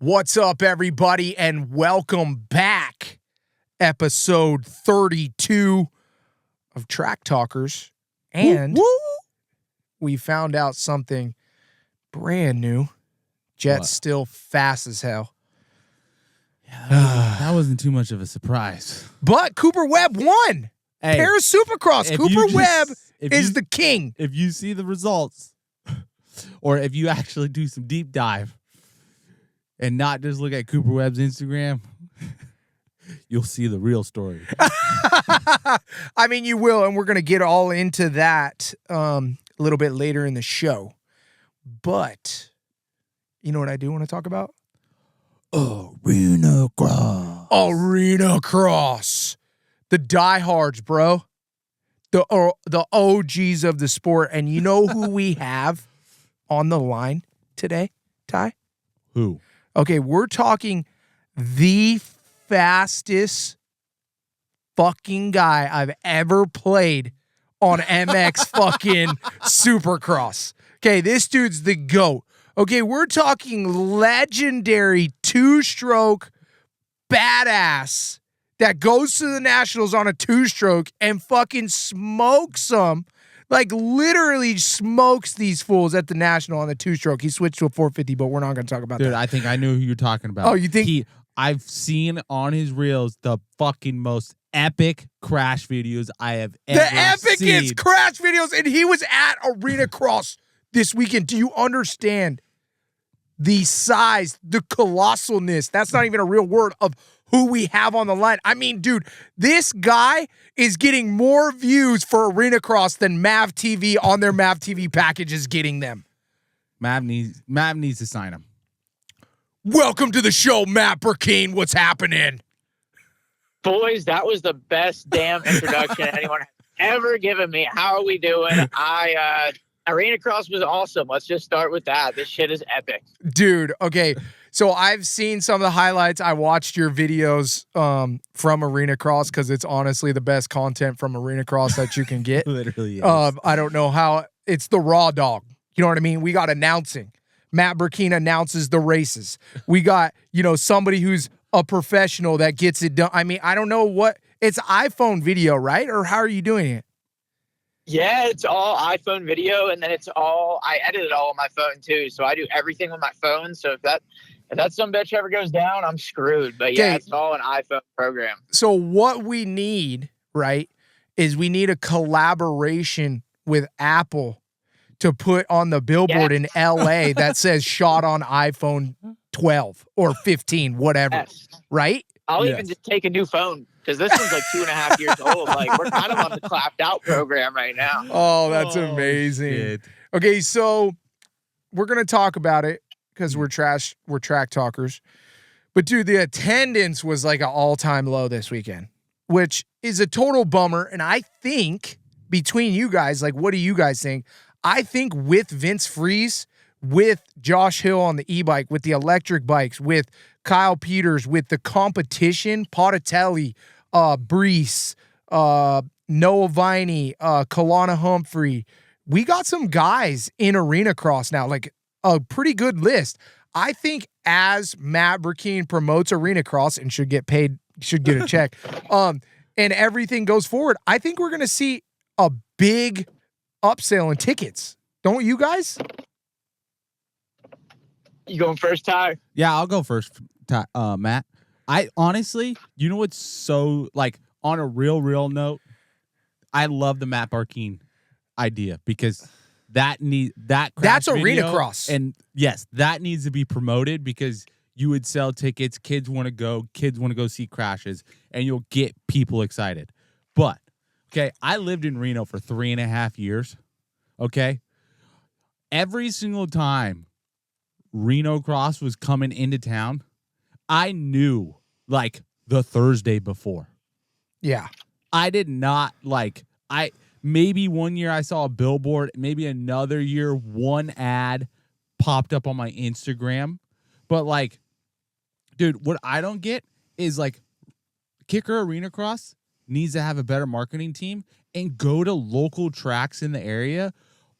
What's up, everybody, and welcome back. Episode 32 of Track Talkers. And we found out something brand new. Jet's still fast as hell. Yeah, that wasn't too much of a surprise. But Cooper Webb won. Hey, Paris Supercross. Cooper Webb is the king. If you see the results, or if you actually do some deep dive and not just look at Cooper Webb's Instagram, you'll see the real story. I mean, you will, and we're going to get all into that a little bit later in the show. But you know what I do want to talk about? ARENACROSS. ARENACROSS. The diehards, bro. The OGs of the sport. And you know who we have on the line today, Ty? Who? Okay, we're talking the fastest fucking guy I've ever played on MX fucking Supercross. Okay, this dude's the GOAT. Okay, we're talking legendary two-stroke badass that goes to the Nationals on a two-stroke and fucking smokes them. Like, literally smokes these fools at the National on the two-stroke. He switched to a 450, but we're not going to talk about that. Dude, I think I knew who you're talking about. Oh, you think? I've seen on his reels the fucking most epic crash videos I have ever seen. The epicest crash videos, and he was at ARENACROSS this weekend. Do you understand the size, the colossalness? That's not even a real word of who we have on the line. I mean, dude, this guy is getting more views for ARENACROSS than Mav TV on their Mav TV package is getting them. Mav needs to sign him. Welcome to the show, Matt Burkeen. What's happening? Boys, that was the best damn introduction anyone has ever given me. How are we doing? ARENACROSS was awesome. Let's just start with that. This shit is epic. Dude, okay. So I've seen some of the highlights. I watched your videos from ARENACROSS because it's honestly the best content from ARENACROSS that you can get. Literally is. I don't know how. It's the raw dog. You know what I mean? We got announcing. Matt Burkeen announces the races. We got, somebody who's a professional that gets it done. I mean, I don't know what. It's iPhone video, right? Or how are you doing it? Yeah, it's all iPhone video, and then I edit it all on my phone too. So I do everything on my phone. So if that some bitch ever goes down, I'm screwed. But yeah, it's all an iPhone program. So what we need, right, is we need a collaboration with Apple to put on the billboard in LA that says shot on iPhone 12 or 15, whatever, right? I'll even just take a new phone because this one's like 2.5 years old. Like, we're kind of on the clapped out program right now. Oh, that's amazing. Shit. Okay, so we're going to talk about it because we're track talkers. But, dude, the attendance was like an all-time low this weekend, which is a total bummer. And I think between you guys, like, what do you guys think? I think with Vince Freeze, with Josh Hill on the e-bike, with the electric bikes, with Kyle Peters, with the competition, Potatelli, Brees, Noah Viney, Kalana Humphrey. We got some guys in ARENACROSS now, like a pretty good list. I think as Matt Burkeen promotes ARENACROSS and should get paid, should get a check, and everything goes forward, I think we're going to see a big upsell in tickets. Don't you guys? You going first, Ty? Yeah, I'll go first, Matt. I honestly, you know what's so, like, on a real note, I love the Matt Burkeen idea because that's ARENACROSS. And yes, that needs to be promoted because you would sell tickets, kids want to go see crashes, and you'll get people excited. But, okay, I lived in Reno for 3.5 years, okay? Every single time ARENACROSS was coming into town, I knew, like, the Thursday before. Yeah. I did not, maybe one year I saw a billboard, maybe another year one ad popped up on my Instagram. But, like, dude, what I don't get is, like, Kicker ARENACROSS needs to have a better marketing team and go to local tracks in the area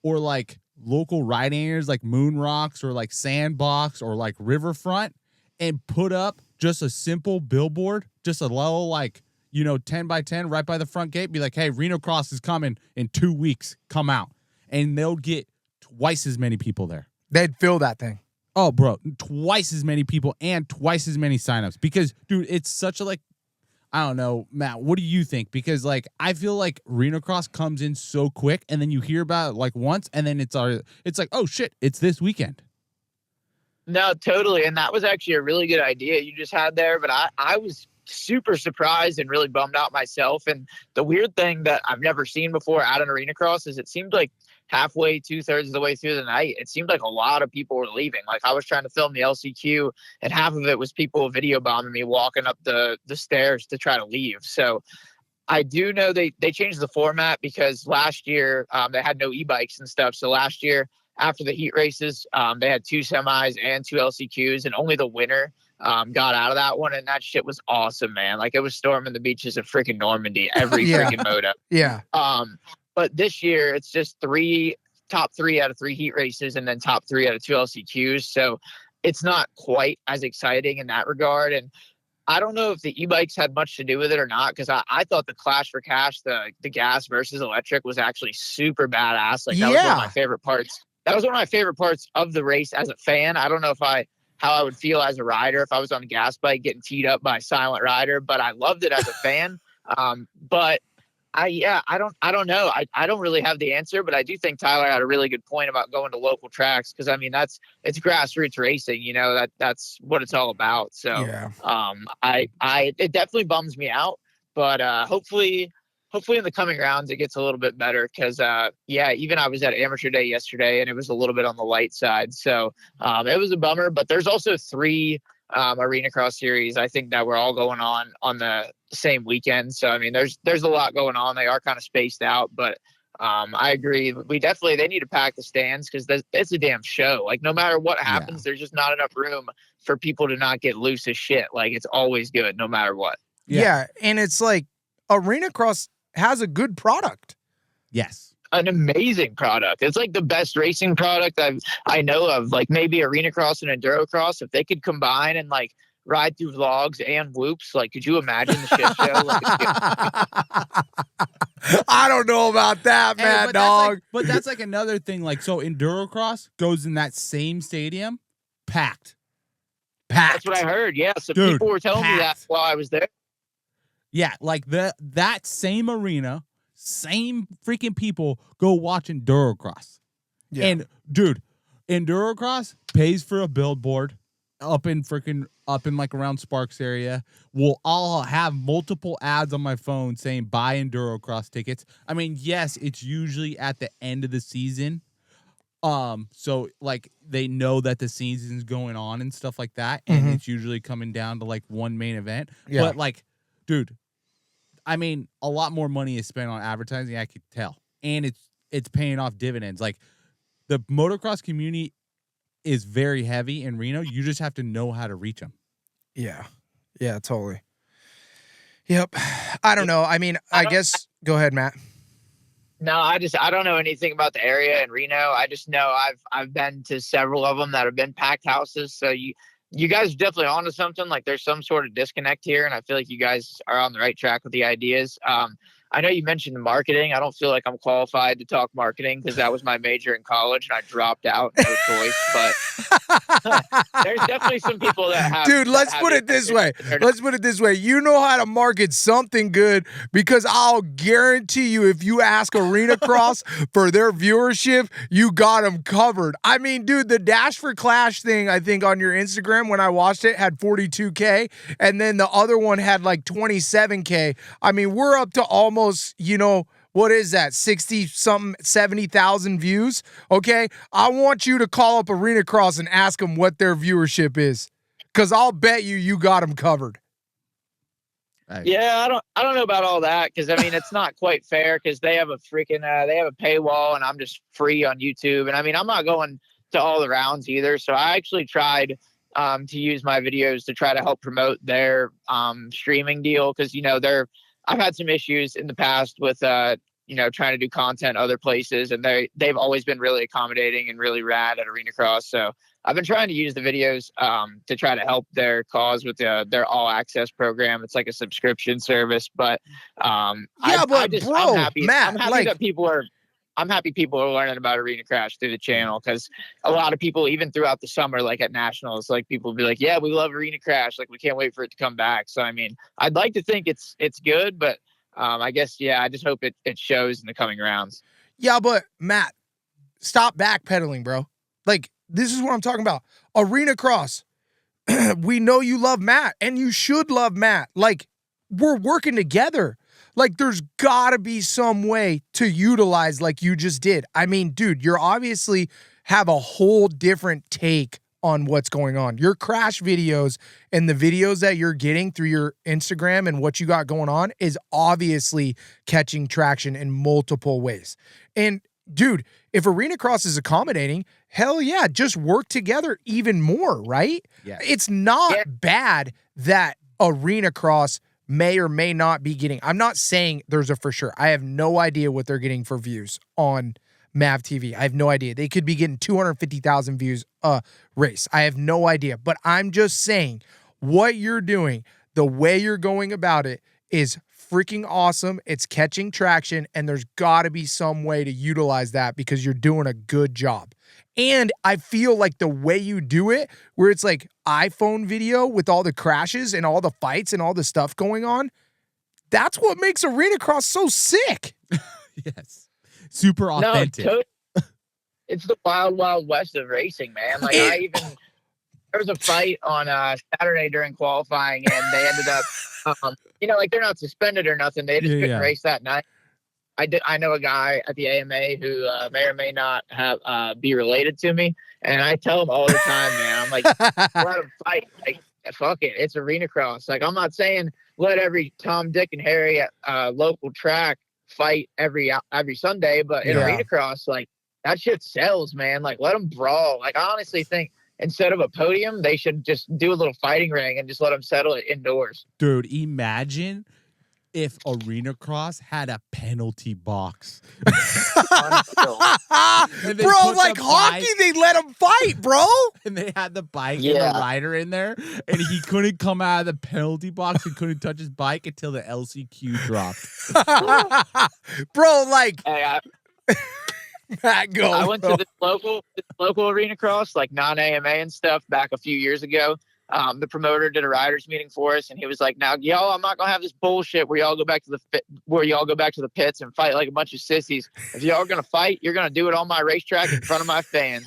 or, like, local ride areas like Moon Rocks or, like, Sandbox or, like, Riverfront and put up just a simple billboard, just a little like, 10 by 10 right by the front gate, be like, hey, Reno Cross is coming in 2 weeks. Come out. And they'll get twice as many people there. They'd fill that thing. Oh, bro, twice as many people and twice as many signups. Because, dude, it's such a, like, I don't know, Matt, what do you think? Because, like, I feel like ARENACROSS comes in so quick, and then you hear about it, like, once, and then it's like, oh, shit, it's this weekend. No, totally. And that was actually a really good idea you just had there. But I was super surprised and really bummed out myself. And the weird thing that I've never seen before out in ARENACROSS is it seemed like halfway, 2/3 of the way through the night, it seemed like a lot of people were leaving. Like I was trying to film the LCQ and half of it was people video bombing me walking up the stairs to try to leave. So I do know they changed the format because last year they had no e-bikes and stuff. So last year after the heat races, they had 2 semis and 2 LCQs and only the winner got out of that one. And that shit was awesome, man. Like it was storming the beaches of freaking Normandy, every freaking moto. Yeah. But this year it's just top 3 out of 3 heat races and then top 3 out of 2 LCQs. So it's not quite as exciting in that regard. And I don't know if the e-bikes had much to do with it or not, because I thought the Clash for Cash, the gas versus electric, was actually super badass. Like that was one of my favorite parts. That was one of my favorite parts of the race as a fan. I don't know how I would feel as a rider if I was on a gas bike getting teed up by a silent rider, but I loved it as a fan. But I don't know. I don't really have the answer, but I do think Tyler had a really good point about going to local tracks. Cause I mean, it's grassroots racing, that's what it's all about. So, it definitely bums me out, but, hopefully in the coming rounds, it gets a little bit better. Cause, even I was at amateur day yesterday and it was a little bit on the light side. So, it was a bummer, but there's also 3, ARENACROSS series, I think, that we're all going on the same weekend. So I mean there's a lot going on. They are kind of spaced out, but I agree, they need to pack the stands because it's a damn show. Like no matter what happens, there's just not enough room for people to not get loose as shit. Like it's always good no matter what. Yeah, and it's like ARENACROSS has a good product. Yes. An amazing product. It's like the best racing product I know of. Like maybe ARENACROSS and EnduroCross, if they could combine and like ride through vlogs and whoops, like could you imagine the shit show? I don't know about that, man, dog. But that's like another thing. Like so, EnduroCross goes in that same stadium, packed. That's what I heard. Yeah, so dude, people were telling me that while I was there. Yeah, like that same arena. Same freaking people go watch EnduroCross. Yeah. And dude, EnduroCross pays for a billboard up in like around Sparks area. I'll have multiple ads on my phone saying buy EnduroCross tickets. I mean, yes, it's usually at the end of the season. So like they know that the season's going on and stuff like that. And it's usually coming down to like one main event. Yeah. But like, dude, I mean, a lot more money is spent on advertising, I could tell. And it's paying off dividends. Like, the motocross community is very heavy in Reno. You just have to know how to reach them. Yeah. Yeah, totally. Yep. I don't know. I mean, I guess... Go ahead, Matt. No, I don't know anything about the area in Reno. I just know I've been to several of them that have been packed houses. So you guys are definitely onto something. Like there's some sort of disconnect here, and I feel like you guys are on the right track with the ideas. I know you mentioned the marketing. I don't feel like I'm qualified to talk marketing because that was my major in college and I dropped out, no choice. But there's definitely some people that have. Dude, let's put it this way. You know how to market something good, because I'll guarantee you if you ask ARENACROSS for their viewership, you got them covered. I mean, dude, the Dash for Clash thing, I think on your Instagram when I watched it had 42K, and then the other one had like 27K. I mean, we're up to almost, what is that? 60-something, 70,000 views. Okay. I want you to call up ARENACROSS and ask them what their viewership is. Cause I'll bet you got them covered. Yeah. I don't know about all that. Cause I mean, it's not quite fair. Cause they have a paywall and I'm just free on YouTube. And I mean, I'm not going to all the rounds either. So I actually tried to use my videos to try to help promote their streaming deal. Cause I've had some issues in the past with, trying to do content other places, and they've always been really accommodating and really rad at ARENACROSS. So I've been trying to use the videos to try to help their cause with their all access program. It's like a subscription service, but I'm happy Matt, that I'm happy people are learning about ARENACROSS through the channel, because a lot of people, even throughout the summer, like at nationals, like people will be like, yeah, we love ARENACROSS. Like, we can't wait for it to come back. So, I mean, I'd like to think it's good, but I guess, I just hope it shows in the coming rounds. Yeah, but Matt, stop backpedaling, bro. Like, this is what I'm talking about. ARENACROSS. We know you love Matt, and you should love Matt. Like, we're working together. Like, there's gotta be some way to utilize like you just did. I mean, dude, you're obviously have a whole different take on what's going on. Your crash videos and the videos that you're getting through your Instagram and what you got going on is obviously catching traction in multiple ways. And dude, if ARENACROSS is accommodating, hell yeah, just work together even more, right? Yeah. It's not bad that ARENACROSS may or may not be getting. I'm not saying there's a for sure. I have no idea what they're getting for views on Mav TV. I have no idea. They could be getting 250,000 views a race. I have no idea. But I'm just saying what you're doing, the way you're going about it is freaking awesome. It's catching traction, and there's got to be some way to utilize that because you're doing a good job. And I feel like the way you do it, where it's like iPhone video with all the crashes and all the fights and all the stuff going on, that's what makes ARENACROSS so sick. Yes. Super authentic. No, it's the wild, wild west of racing, man. Like, there was a fight on Saturday during qualifying, and they ended up, like, they're not suspended or nothing. They just couldn't race that night. I know a guy at the AMA who may or may not have be related to me, and I tell him all the time, man, I'm like, let him fight. Like, fuck it, it's ARENACROSS. Like, I'm not saying let every Tom, Dick, and Harry at local track fight every Sunday, but in ARENACROSS, like, that shit sells, man. Like, let them brawl. Like, I honestly think instead of a podium, they should just do a little fighting ring and just let them settle it indoors. Dude, imagine if ARENACROSS had a penalty box. Bro, like hockey, they let him fight, bro. And they had the bike and the rider in there, and he couldn't come out of the penalty box and couldn't touch his bike until the LCQ dropped. Bro, like... Hey, Matt, go. I went to this local ARENACROSS, like non-AMA and stuff, back a few years ago. The promoter did a riders meeting for us, and he was like, "Now, y'all, I'm not gonna have this bullshit where y'all go back to the pits and fight like a bunch of sissies. If y'all are gonna fight, you're gonna do it on my racetrack in front of my fans."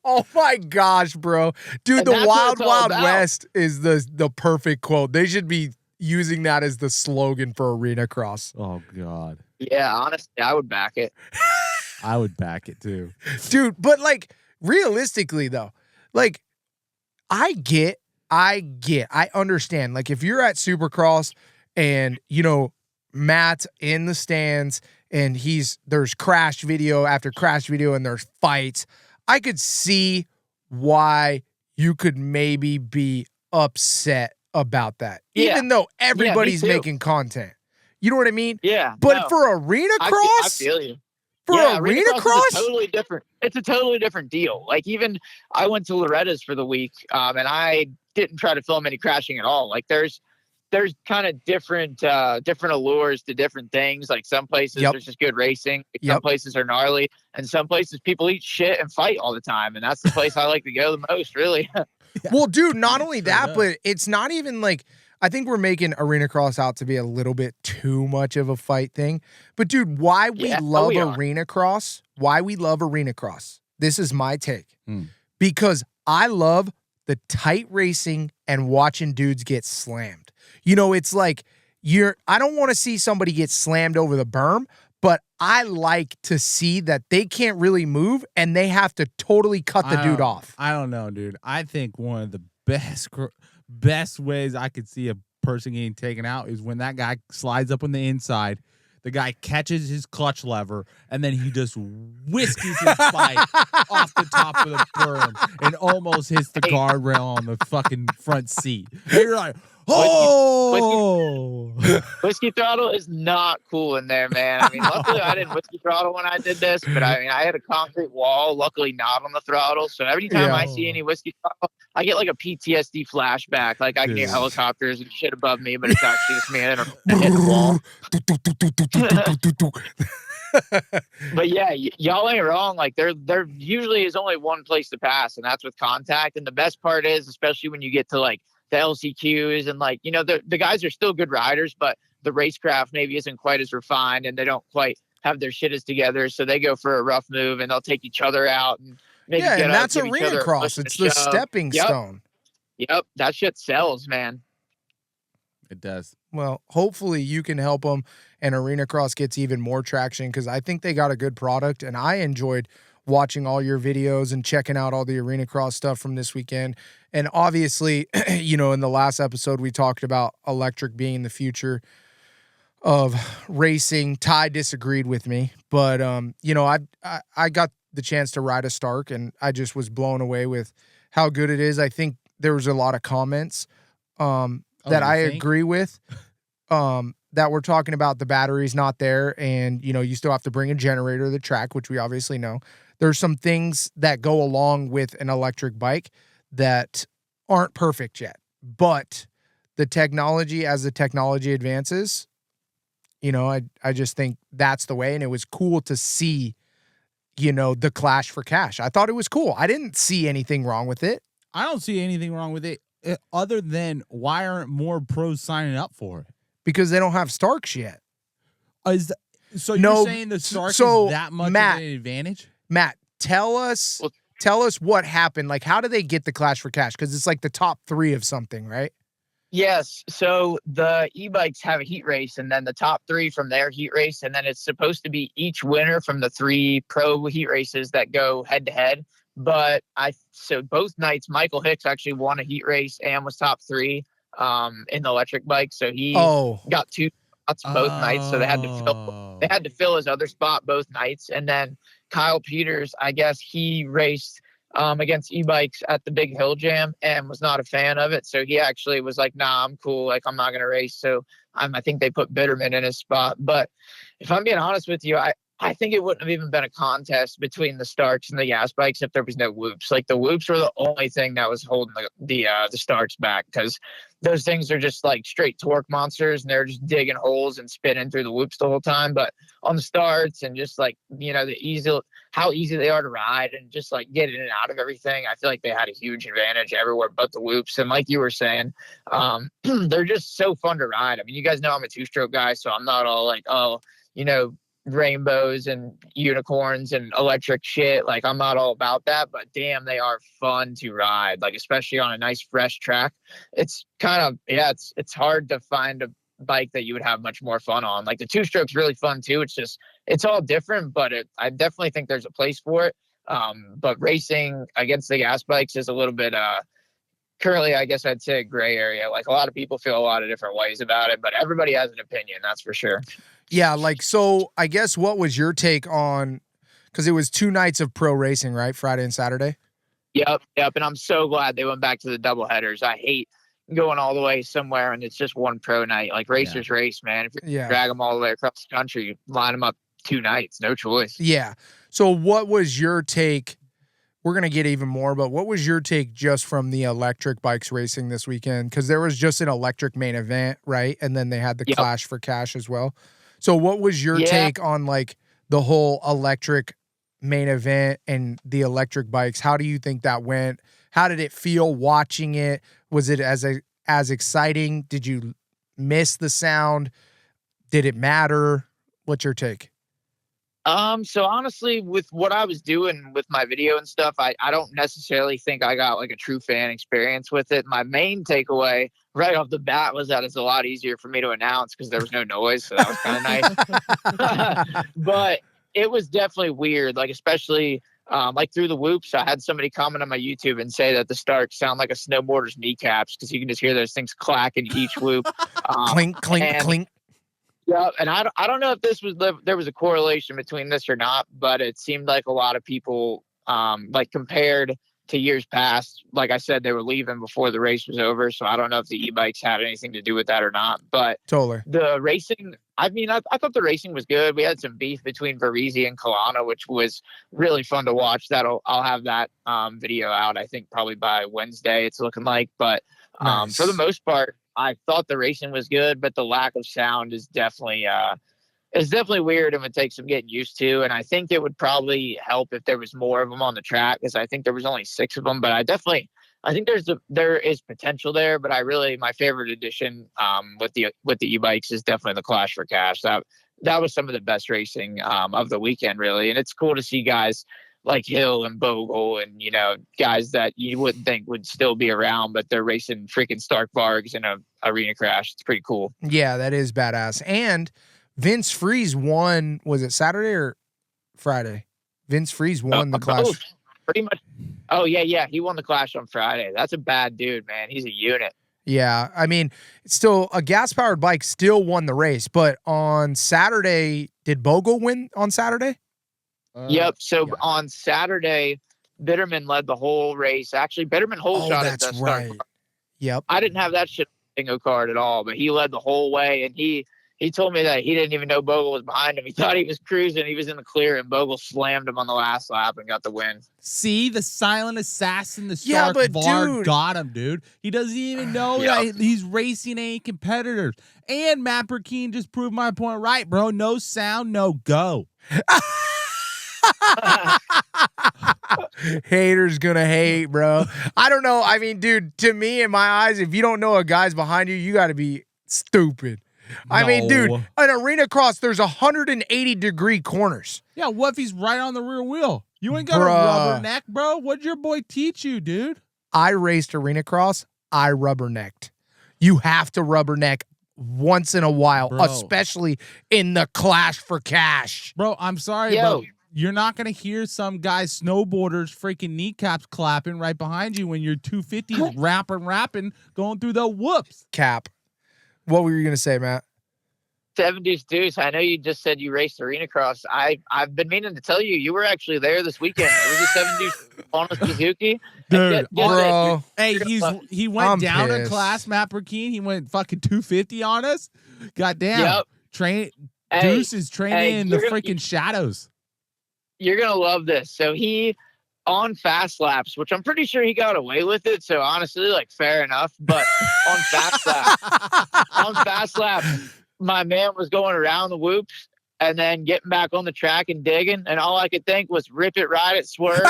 Oh my gosh, bro, dude! The Wild Wild West is the perfect quote. They should be using that as the slogan for ARENACROSS. Oh God. Yeah, honestly, I would back it. I would back it too, dude. But like, realistically though, like, I understand. Like, if you're at Supercross and, Matt's in the stands and there's crash video after crash video and there's fights, I could see why you could maybe be upset about that, even though everybody's making content. You know what I mean? Yeah. But for ARENACROSS, I feel you. For ARENACROSS, it's a totally different deal. Like, even I went to Loretta's for the week, and I didn't try to film any crashing at all. Like, there's kind of different allures to different things. Like, some places there's just good racing, some places are gnarly, and some places people eat shit and fight all the time. And that's the place I like to go the most, really. Well, dude, not only that, but it's not even like, I think we're making ARENACROSS out to be a little bit too much of a fight thing. But dude, why we love ARENACROSS, this is my take. Because I love the tight racing and watching dudes get slammed. It's like, I don't want to see somebody get slammed over the berm, but I like to see that they can't really move and they have to totally cut the dude off. I don't know, dude. I think one of the best ways I could see a person getting taken out is when that guy slides up on the inside, the guy catches his clutch lever, and then he just whiskeys his bike off the top of the berm and almost hits the guardrail on the fucking front seat. And you're like, Oh, Whiskey throttle is not cool in there, man. I mean, luckily I didn't whiskey throttle when I did this, but I mean, I had a concrete wall, luckily not on the throttle. So every time I see any whiskey throttle, I get like a PTSD flashback. Like I can hear helicopters and shit above me, but it's actually just me and hitting the wall. But yeah, y'all ain't wrong. Like there usually is only one place to pass, and that's with contact. And the best part is, especially when you get to like the LCQs and like, you know, the guys are still good riders, but the racecraft maybe isn't quite as refined and they don't quite have their shit as together. So they go for a rough move and they'll take each other out and maybe get and that's give each other a ARENACROSS. push and It's a the shove. stepping stone. Yep, that shit sells, man. it does. Well, hopefully you can help them and ARENACROSS gets even more traction because I think they got a good product and I enjoyed watching all your videos and checking out all the ARENACROSS stuff from this weekend. And obviously, you know, in the last episode, we talked about electric being the future of racing. Ty disagreed with me, but, you know, I got the chance to ride a Stark and I just was blown away with how good it is. I think there was a lot of comments that I agree with, that we're talking about the battery's not there and, you know, you still have to bring a generator to the track, which we obviously know. There's some things that go along with an electric bike that aren't perfect yet, but the technology, as the technology advances, you know, I just think that's the way. And it was cool to see, you know, the clash for cash. I thought it was cool. I didn't see anything wrong with it. I don't see anything wrong with it other than why aren't more pros signing up for it? Because they don't have Starks yet. So you're saying the Stark is that much of an advantage? Matt, tell us what happened. Like, how do they get the Clash for Cash? Because it's like the top 3 of something, right? Yes. So the e-bikes have a heat race and then the top 3 from their heat race. And then it's supposed to be each winner from the 3 pro heat races that go head to head. But so both nights, Michael Hicks actually won a heat race and was top 3 in the electric bike. So he got 2 spots both nights. So they had to fill his other spot both nights. And then Kyle Peters, I guess he raced against e-bikes at the Big Hill Jam and was not a fan of it. So he actually was like, nah, I'm cool. Like, I'm not going to race. So I think they put Bitterman in his spot. But if I'm being honest with you, I think it wouldn't have even been a contest between the Starks and the gas bikes if there was no whoops. Like the whoops were the only thing that was holding the Starks back, because those things are just like straight torque monsters and they're just digging holes and spinning through the whoops the whole time. But on the starts and just like, you know, how easy they are to ride and just like get in and out of everything, I feel like they had a huge advantage everywhere but the whoops. And like you were saying, they're just so fun to ride. I mean, you guys know I'm a 2-stroke guy, so I'm not all like, oh, you know, rainbows and unicorns and electric shit. Like, I'm not all about that, but damn, they are fun to ride, like especially on a nice fresh track. It's kind of, it's hard to find a bike that you would have much more fun on. Like the 2-stroke's really fun too. It's all different, but I definitely think there's a place for it. But racing against the gas bikes is a little bit currently, I guess I'd say a gray area. Like a lot of people feel a lot of different ways about it, but everybody has an opinion, that's for sure. Yeah, like, so I guess what was your take on, because it was 2 nights of pro racing, right? Friday and Saturday? Yep. And I'm so glad they went back to the double headers. I hate going all the way somewhere and it's just one pro night. Like racers race, man. If you drag them all the way across the country, you line them up 2 nights, no choice. Yeah. So what was your take? We're going to get even more, but what was your take just from the electric bikes racing this weekend? Because there was just an electric main event, right? And then they had the Clash for Cash as well. So what was your take on like the whole electric main event and the electric bikes? How do you think that went? How did it feel watching it? Was it as exciting? Did you miss the sound? Did it matter? What's your take? So honestly, with what I was doing with my video and stuff, I don't necessarily think I got like a true fan experience with it. My main takeaway right off the bat was that it's a lot easier for me to announce because there was no noise. So that was kind of nice. But it was definitely weird, like especially like through the whoops. I had somebody comment on my YouTube and say that the Starks sound like a snowboarder's kneecaps because you can just hear those things clack in each whoop. Clink, clink, clink. Yeah, and I don't know if there was a correlation between this or not, but it seemed like a lot of people like compared to years past. Like I said, they were leaving before the race was over, so I don't know if the e-bikes had anything to do with that or not. But Totally. the racing, I mean, I thought the racing was good. We had some beef between Varese and Kalana, which was really fun to watch. I'll have that video out, I think, probably by Wednesday, it's looking like. But Nice. for the most part, I thought the racing was good, but the lack of sound is definitely it's definitely weird and would take some getting used to. And I think it would probably help if there was more of them on the track, because I think there was only 6 of them. But I think there is potential there. But my favorite addition with the e-bikes is definitely the Clash for Cash. That was some of the best racing of the weekend, really. And it's cool to see guys like Hill and Bogle and, guys that you wouldn't think would still be around, but they're racing freaking Stark Vargs in a arena crash. It's pretty cool. Yeah, that is badass. And Vince Freeze won, was it Saturday or Friday? Vince Freeze won the Clash. Both, pretty much. Oh, yeah. He won the Clash on Friday. That's a bad dude, man. He's a unit. Yeah, I mean, still a gas-powered bike still won the race, but on Saturday, did Bogle win on Saturday? Yep. So on Saturday, Bitterman led the whole race. Actually, Bitterman shot at the start. Yep. I didn't have that shit on bingo card at all, but he led the whole way, and he told me that he didn't even know Bogle was behind him. He thought he was cruising. He was in the clear, and Bogle slammed him on the last lap and got the win. See, the silent assassin, the Stark Varg got him, dude. He doesn't even know that he's racing any competitors. And Matt Burkeen just proved my point right, bro. No sound, no go. Haters gonna hate, bro. I don't know. I mean, dude, to me, in my eyes, if you don't know a guy's behind you, you got to be stupid. I mean, dude, an arena cross, there's 180-degree corners. Yeah, what if he's right on the rear wheel? You ain't got a rubberneck, bro. What'd your boy teach you, dude? I raced arena cross. I rubbernecked. You have to rubberneck once in a while, bro. Especially in the Clash for Cash. Bro, I'm sorry, but you're not going to hear some guys, snowboarders, freaking kneecaps clapping right behind you when your 250s rapping, going through the whoops. Cap. What were you going to say, Matt? 7 Deuce. I know you just said you raced arena cross. I've been meaning to tell you were actually there this weekend. It was a 7 Deuce on a Suzuki. Dude, bro. Hey, he went down in class, Matt Burkeen. He went fucking 250 on us. Goddamn. Yep. Deuce is training in the freaking shadows. You're going to love this. So on fast laps, which I'm pretty sure he got away with it. So honestly, fair enough. But on fast laps, my man was going around the whoops and then getting back on the track and digging. And all I could think was rip it, ride it, swerve.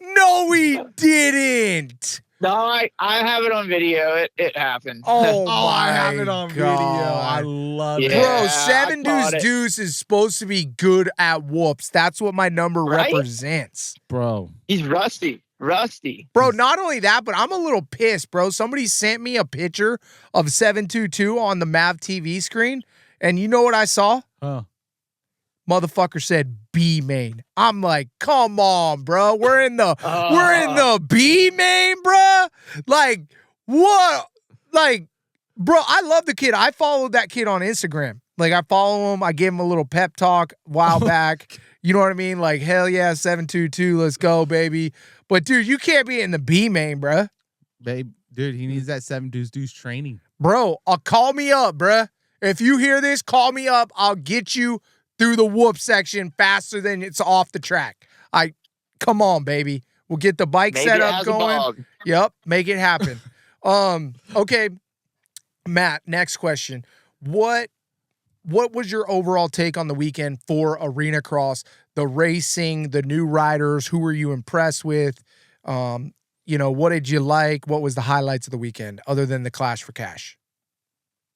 No, he didn't. No, I have it on video. It happened. Oh, I have it on video. I love it. Bro, 7 Deuce is supposed to be good at whoops. That's what my number represents. Bro. He's rusty. Bro, not only that, but I'm a little pissed, bro. Somebody sent me a picture of 722 on the Mav TV screen, and you know what I saw? Motherfucker said B main. I'm like, come on, bro. We're in the B main, bro. Like, what? Like, bro, I love the kid. I followed that kid on Instagram. Like, I follow him. I gave him a little pep talk a while back. You know what I mean? Like, hell yeah, 722, let's go, baby. But dude, you can't be in the B main, bro. Babe, dude, he needs that 7 Deuce training. Bro, call me up, bro. If you hear this, call me up. I'll get you through the whoop section faster than it's off the track. Come on, baby. We'll get the bike set up going. Yep, make it happen. Okay, Matt, next question. What was your overall take on the weekend for Arena Cross, the racing, the new riders? Who were you impressed with? What did you like? What was the highlights of the weekend other than the Clash for Cash?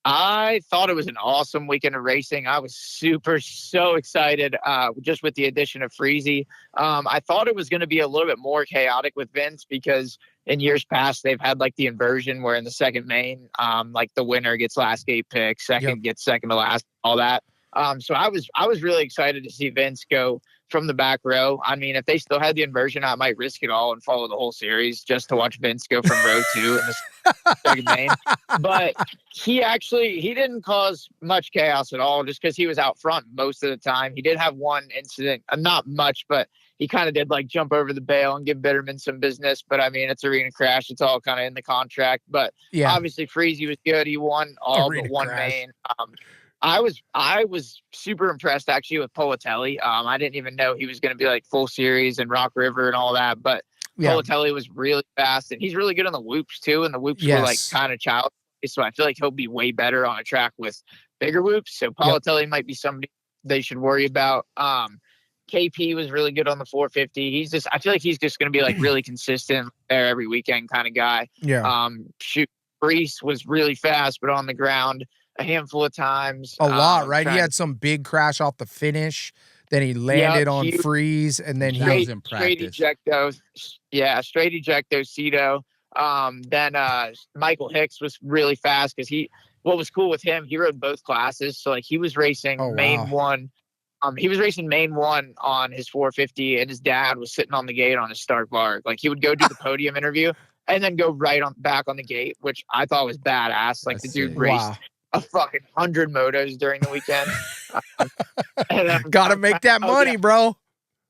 I thought it was an awesome weekend of racing. I was so excited just with the addition of Freezy. I thought it was going to be a little bit more chaotic with Vince because in years past, they've had the inversion where in the second main, the winner gets last gate pick, second gets second to last, all that. So I was really excited to see Vince go from the back row. I mean, if they still had the inversion, I might risk it all and follow the whole series just to watch Vince go from row 2 in the second main. But he didn't cause much chaos at all just because he was out front most of the time. He did have one incident, not much, but he kind of did like jump over the bail and give Bitterman some business. But I mean, it's Arena Crash. It's all kind of in the contract. But obviously Freezy was good. He won all but one main. I was super impressed actually with Politelli. I didn't even know he was going to be like full series and Rock River and all that, but Politelli was really fast and he's really good on the whoops too. And the whoops were like kind of childish. So I feel like he'll be way better on a track with bigger whoops. So Politelli might be somebody they should worry about. KP was really good on the 450. I feel like he's just going to be like really consistent there every weekend kind of guy. Yeah. Brees was really fast, but on the ground a handful of times. A lot, right? He had some big crash off the finish. Then he landed on freeze, and then he was in practice. Straight ejecto. Yeah, straight ejecto, Cito. Then Michael Hicks was really fast because what was cool with him, he rode both classes. So like he was racing main one. He was racing main one on his 450, and his dad was sitting on the gate on his start bar. Like he would go do the podium interview and then go back on the gate, which I thought was badass. Like the dude raced a fucking 100 motos during the weekend. Gotta make that money, bro.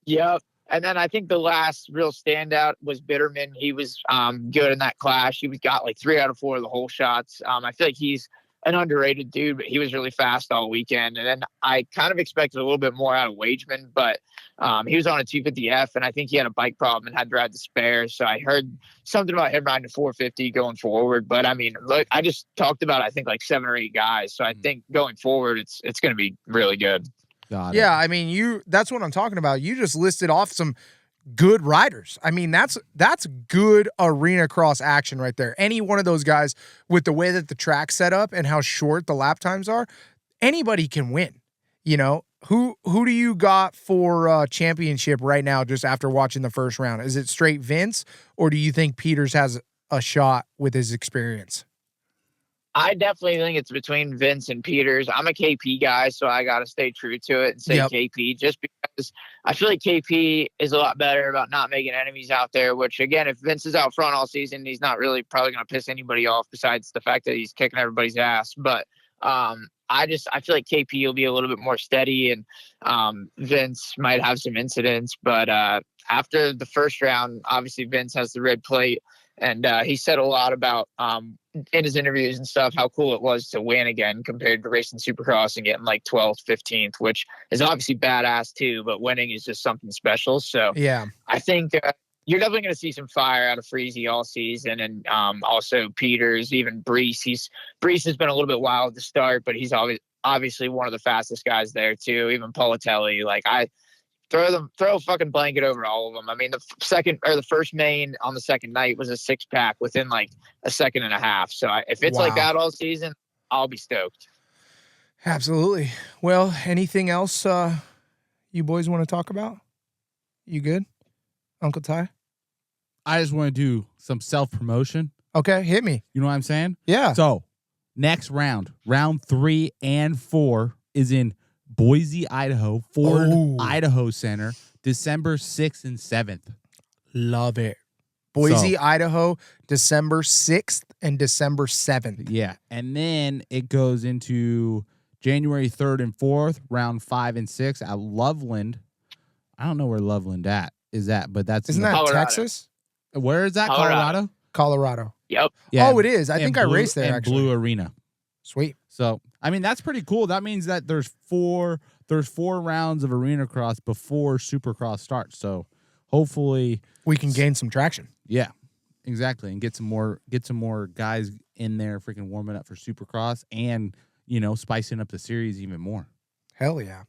Yep. And then I think the last real standout was Bitterman. He was good in that clash. He got like 3 out of 4 of the whole shots. I feel like he's an underrated dude, but he was really fast all weekend. And then I kind of expected a little bit more out of Wageman, but he was on a 250F, and I think he had a bike problem and had to ride the spare. So I heard something about him riding a 450 going forward. But I mean, look, I just talked about, I think like 7 or 8 guys. So I think going forward, it's going to be really good. Yeah, I mean, that's what I'm talking about. You just listed off some good riders. I mean, that's good arena cross action right there. Any one of those guys with the way that the track's set up and how short the lap times are, anybody can win. You know, who do you got for championship right now just after watching the first round? Is it straight Vince, or do you think Peters has a shot with his experience? I definitely think it's between Vince and Peters. I'm a KP guy, so I got to stay true to it and say KP, just because I feel like KP is a lot better about not making enemies out there, which, again, if Vince is out front all season, he's not really probably going to piss anybody off besides the fact that he's kicking everybody's ass. But I feel like KP will be a little bit more steady, and Vince might have some incidents. But after the first round, obviously Vince has the red plate. And he said a lot about, in his interviews and stuff, how cool it was to win again compared to racing Supercross and getting like 12th, 15th, which is obviously badass too, but winning is just something special. So yeah, I think you're definitely going to see some fire out of Freezy all season. And also Peters, even Brees. Brees has been a little bit wild to start, but he's obviously one of the fastest guys there too. Even Politelli, like throw a fucking blanket over all of them. I mean, the first main on the second night was a 6-pack within like a second and a half. So if it's like that all season, I'll be stoked. Absolutely. Well, anything else you boys want to talk about? You good, Uncle Ty? I just want to do some self-promotion. Okay, hit me. You know what I'm saying? Yeah. So next round 3 and 4 is in Boise, Idaho, Ford Idaho Center, December 6th and 7th. Love it. Boise, Idaho, December 6th and December 7th. Yeah. And then it goes into January 3rd and 4th, round 5 and 6 at Loveland. I don't know where Loveland is at, but isn't that Colorado. Texas? Where is that? Colorado? Yep. Yeah. Oh, it is. I think I raced there, actually. Blue Arena. Sweet. So, I mean, that's pretty cool. That means that there's four rounds of arena cross before Supercross starts. So, hopefully we can gain some traction. Yeah, exactly, and get some more guys in there, freaking warming up for Supercross, and spicing up the series even more. Hell yeah,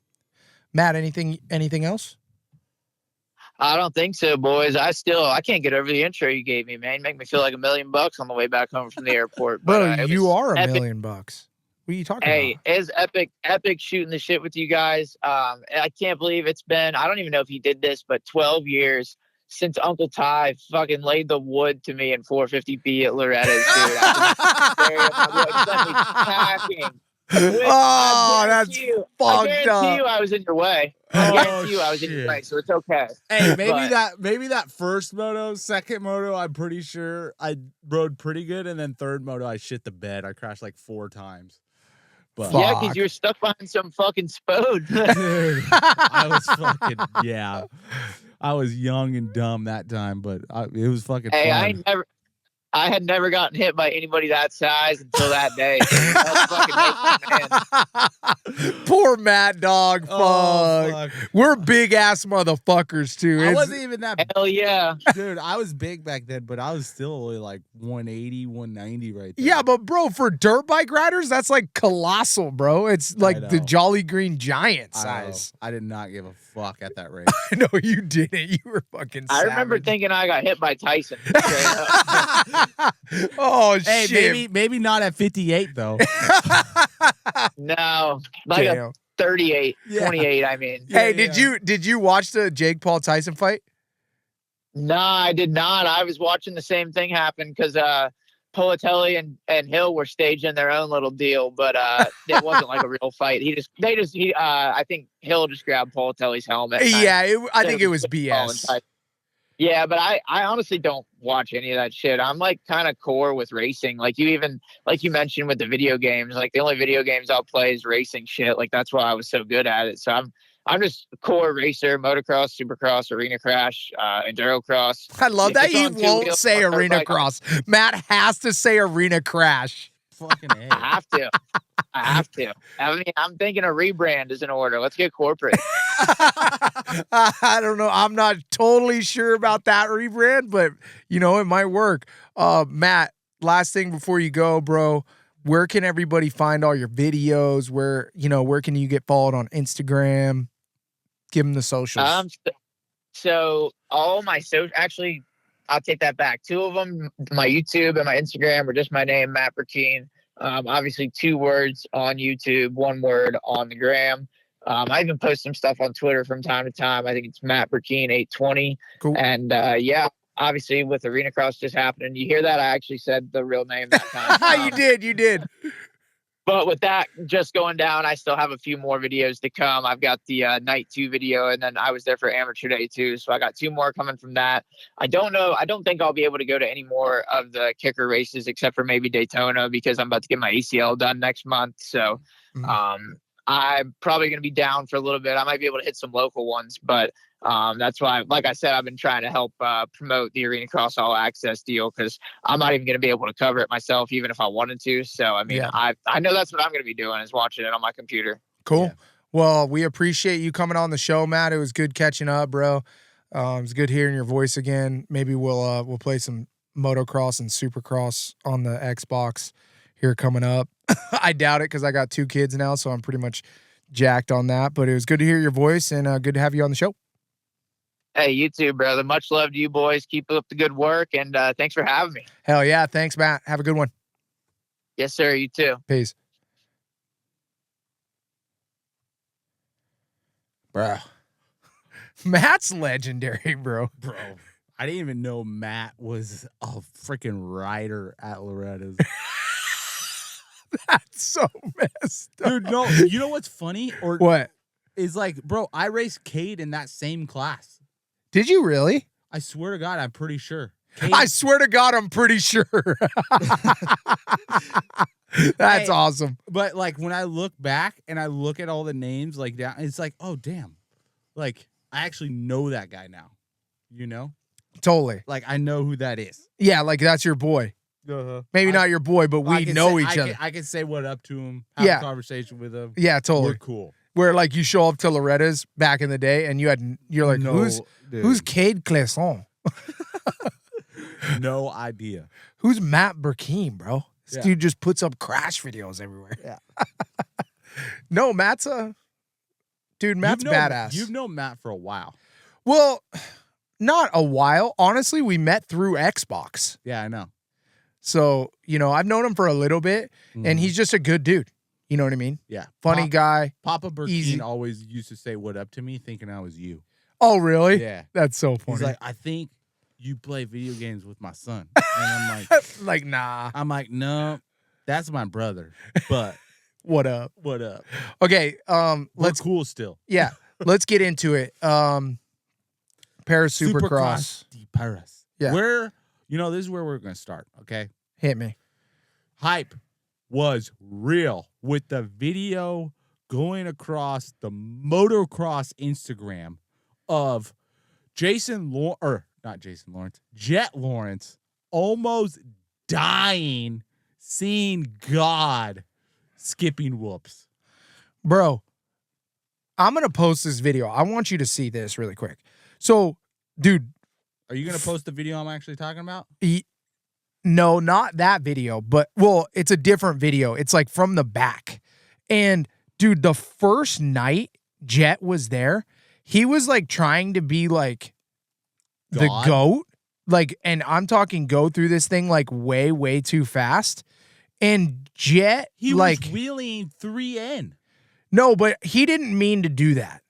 Matt. Anything else? I don't think so, boys. I can't get over the intro you gave me, man. Make me feel like $1 million on the way back home from the airport. But you are $1 million. What are you talking about? Hey, it's epic shooting the shit with you guys. I can't believe it's been, I don't even know if he did this, but 12 years since Uncle Ty fucking laid the wood to me in 450B at Loretta's, dude. I've been packing Oh, that's I fucked guarantee you up. I was in your way. I guarantee you I was in your shit. way, so it's okay. Hey, But- maybe that first moto, second moto, I'm pretty sure I rode pretty good, and then third moto I shit the bed. I crashed like 4 times. But Yeah, Fuck. because you were stuck behind some fucking spode. dude, I was fucking I was young and dumb that time, but it was fucking Hey, fun. I had never gotten hit by anybody that size until that day. That's fucking making, man. Poor Matt dog. Fuck. Oh, fuck. We're big ass motherfuckers too. I It's- wasn't even that Hell yeah. dude. I was big back then, but I was still only like 180, 190 right there. yeah, but bro, for dirt bike riders, that's like colossal, bro. It's like the know. Jolly Green Giant I know. size. I did not give a fuck at that race. No, you didn't. You were fucking I remember savage. thinking I got hit by Tyson. Straight up. Oh Hey, shit. maybe not at 58 though. No, like a Damn. 38, Yeah. 28, I mean. Hey, Yeah, did you watch the Jake Paul Tyson fight? Nah, I did not. I was watching the same thing happen because Politelli and Hill were staging their own little deal, but it wasn't like a real fight. I think Hill just grabbed Politelli's helmet. Yeah, I So think it was Paul and BS. Tyson. Yeah, but I honestly don't watch any of that shit. I'm like kind of core with racing. Like you mentioned with the video games, like the only video games I'll play is racing shit. Like that's why I was so good at it. So I'm just a core racer, motocross, supercross, arena crash, enduro cross. I love If that it's he on two won't wheels, say on dirt arena bike, cross. Matt has to say arena crash. Fucking A. I have to. I have to. I mean, I'm thinking a rebrand is in order. Let's get corporate. I don't know. I'm not totally sure about that rebrand, but it might work. Matt, last thing before you go, bro, where can everybody find all your videos? Where can you get followed on Instagram? Give them the socials. So all my actually, I'll take that back. 2 of them, my YouTube and my Instagram, are just my name, Matt Burkeen. Obviously 2 words on YouTube, 1 word on the gram. I even post some stuff on Twitter from time to time. I think it's Matt Burkeen 820. Cool. And obviously with ARENACROSS just happening, you hear that? I actually said the real name that time. You did. But with that just going down, I still have a few more videos to come. I've got the night 2 video, and then I was there for amateur day 2. So I got 2 more coming from that. I don't know. I don't think I'll be able to go to any more of the kicker races except for maybe Daytona because I'm about to get my ACL done next month. So I'm probably going to be down for a little bit. I might be able to hit some local ones, but that's why, like I said, I've been trying to help promote the ARENACROSS All Access deal because I'm not even going to be able to cover it myself, even if I wanted to. So, I mean, Yeah. I know that's what I'm going to be doing is watching it on my computer. Cool. Yeah. Well, we appreciate you coming on the show, Matt. It was good catching up, bro. It was good hearing your voice again. Maybe we'll play some motocross and supercross on the Xbox here coming up. I doubt it because I got 2 kids now, so I'm pretty much jacked on that. But it was good to hear your voice and good to have you on the show. Hey, you too, brother. Much love to you boys. Keep up the good work, and thanks for having me. Hell yeah. Thanks, Matt. Have a good one. Yes, sir. You too. Peace. Bro. Matt's legendary, bro. Bro. I didn't even know Matt was a freaking rider at Loretta's. That's so messed up. Dude, no. You know what's funny? Or What? is like, bro, I raced Cade in that same class. Did you really? I swear to God, I'm pretty sure. Cade, I swear to God, I'm pretty sure. That's Hey. awesome. but like when I look back and I look at all the names like that, it's like, oh damn. Like I actually know that guy now. You know? Totally. Like I know who that is. Yeah, like that's your boy. Maybe not your boy, but we know each other. I can say what up to him, have Yeah. a conversation with him. Yeah, totally. We're cool. Where like you show up to Loretta's back in the day and you're like, No, who's dude, Cade Clisson? no idea. Who's Matt Burkeen, bro? This Yeah. dude just puts up crash videos everywhere. Yeah. No, Matt's badass. You've known Matt for a while. Well, not a while. Honestly, we met through Xbox. Yeah, I know. So, I've known him for a little bit and he's just a good dude. You know what I mean? yeah. Funny guy. Papa Burkeen Easy. always used to say what up to me thinking I was you. Oh, really? Yeah. That's so funny. He's like, I think you play video games with my son. And I'm like, like, nah. no, that's my brother. But What up? What up? Okay, We're let's cool still. yeah, let's get into it. Paris Supercross. de Paris. Yeah. Where, this is where we're going to start, okay? Hit me. Hype was real with the video going across the motocross Instagram of Jet Lawrence almost dying, seeing God skipping whoops. Bro, I'm going to post this video. I want you to see this really quick. So, dude. Are you going to post the video I'm actually talking about? No, not that video, but, well, it's a different video. It's like from the back. And, dude, the first night Jet was there, he was like trying to be like the GOAT. Like, and I'm talking go through this thing like way, way too fast. And Jet, he like, was wheeling 3N. No, but he didn't mean to do that.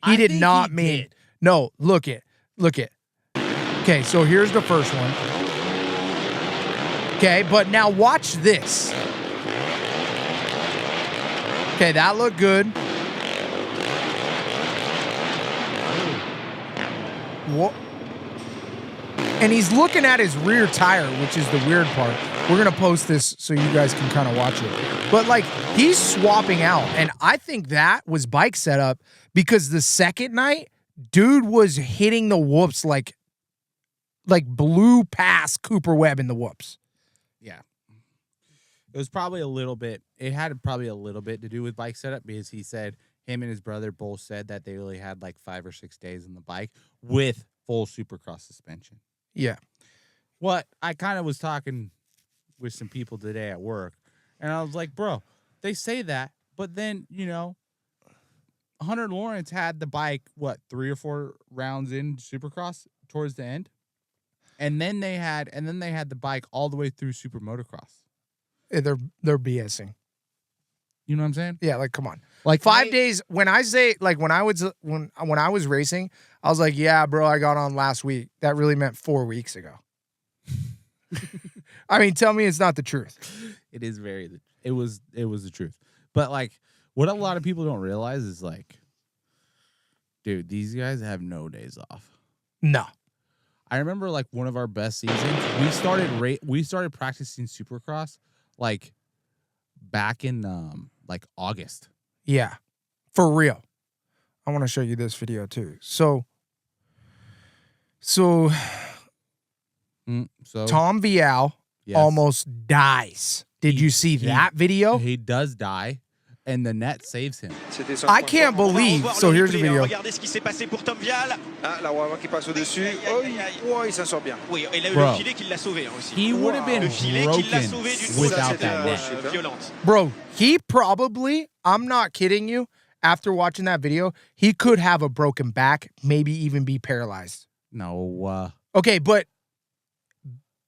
He did not mean. No, look it. Okay, so here's the first one. Okay, but now watch this. Okay, that looked good. What? And he's looking at his rear tire, which is the weird part. We're going to post this so you guys can kind of watch it. But, like, he's swapping out. And I think that was bike setup because the second night, dude was hitting the whoops like blew past Cooper Webb in the whoops. Yeah. It was probably a little bit. It had probably a little bit to do with bike setup because he said him and his brother both said that they really had like 5 or 6 days on the bike with full Supercross suspension. Yeah. What I kind of was talking with some people today at work, and I was like, bro, they say that, but then, Hunter Lawrence had the bike, 3 or 4 rounds in Supercross towards the end? And then they had the bike all the way through Super Motocross. They're BSing. You know what I'm saying? Yeah, like come on. Like 5 days. When I say like when I was racing, I was like, yeah, bro, I got on last week. That really meant 4 weeks ago. I mean, tell me it's not the truth. It is it was the truth. But like what a lot of people don't realize is like, dude, these guys have no days off. No. I remember like one of our best seasons. We started practicing Supercross like back in like August. Yeah. For real. I want to show you this video too. So Tom Vial almost dies. Did you see that video? He does die, and the net saves him. I can't believe. So here's the video. Bro, he would have been broken without that net. Bro, he probably, I'm not kidding you, after watching that video, he could have a broken back, maybe even be paralyzed. No. Okay, but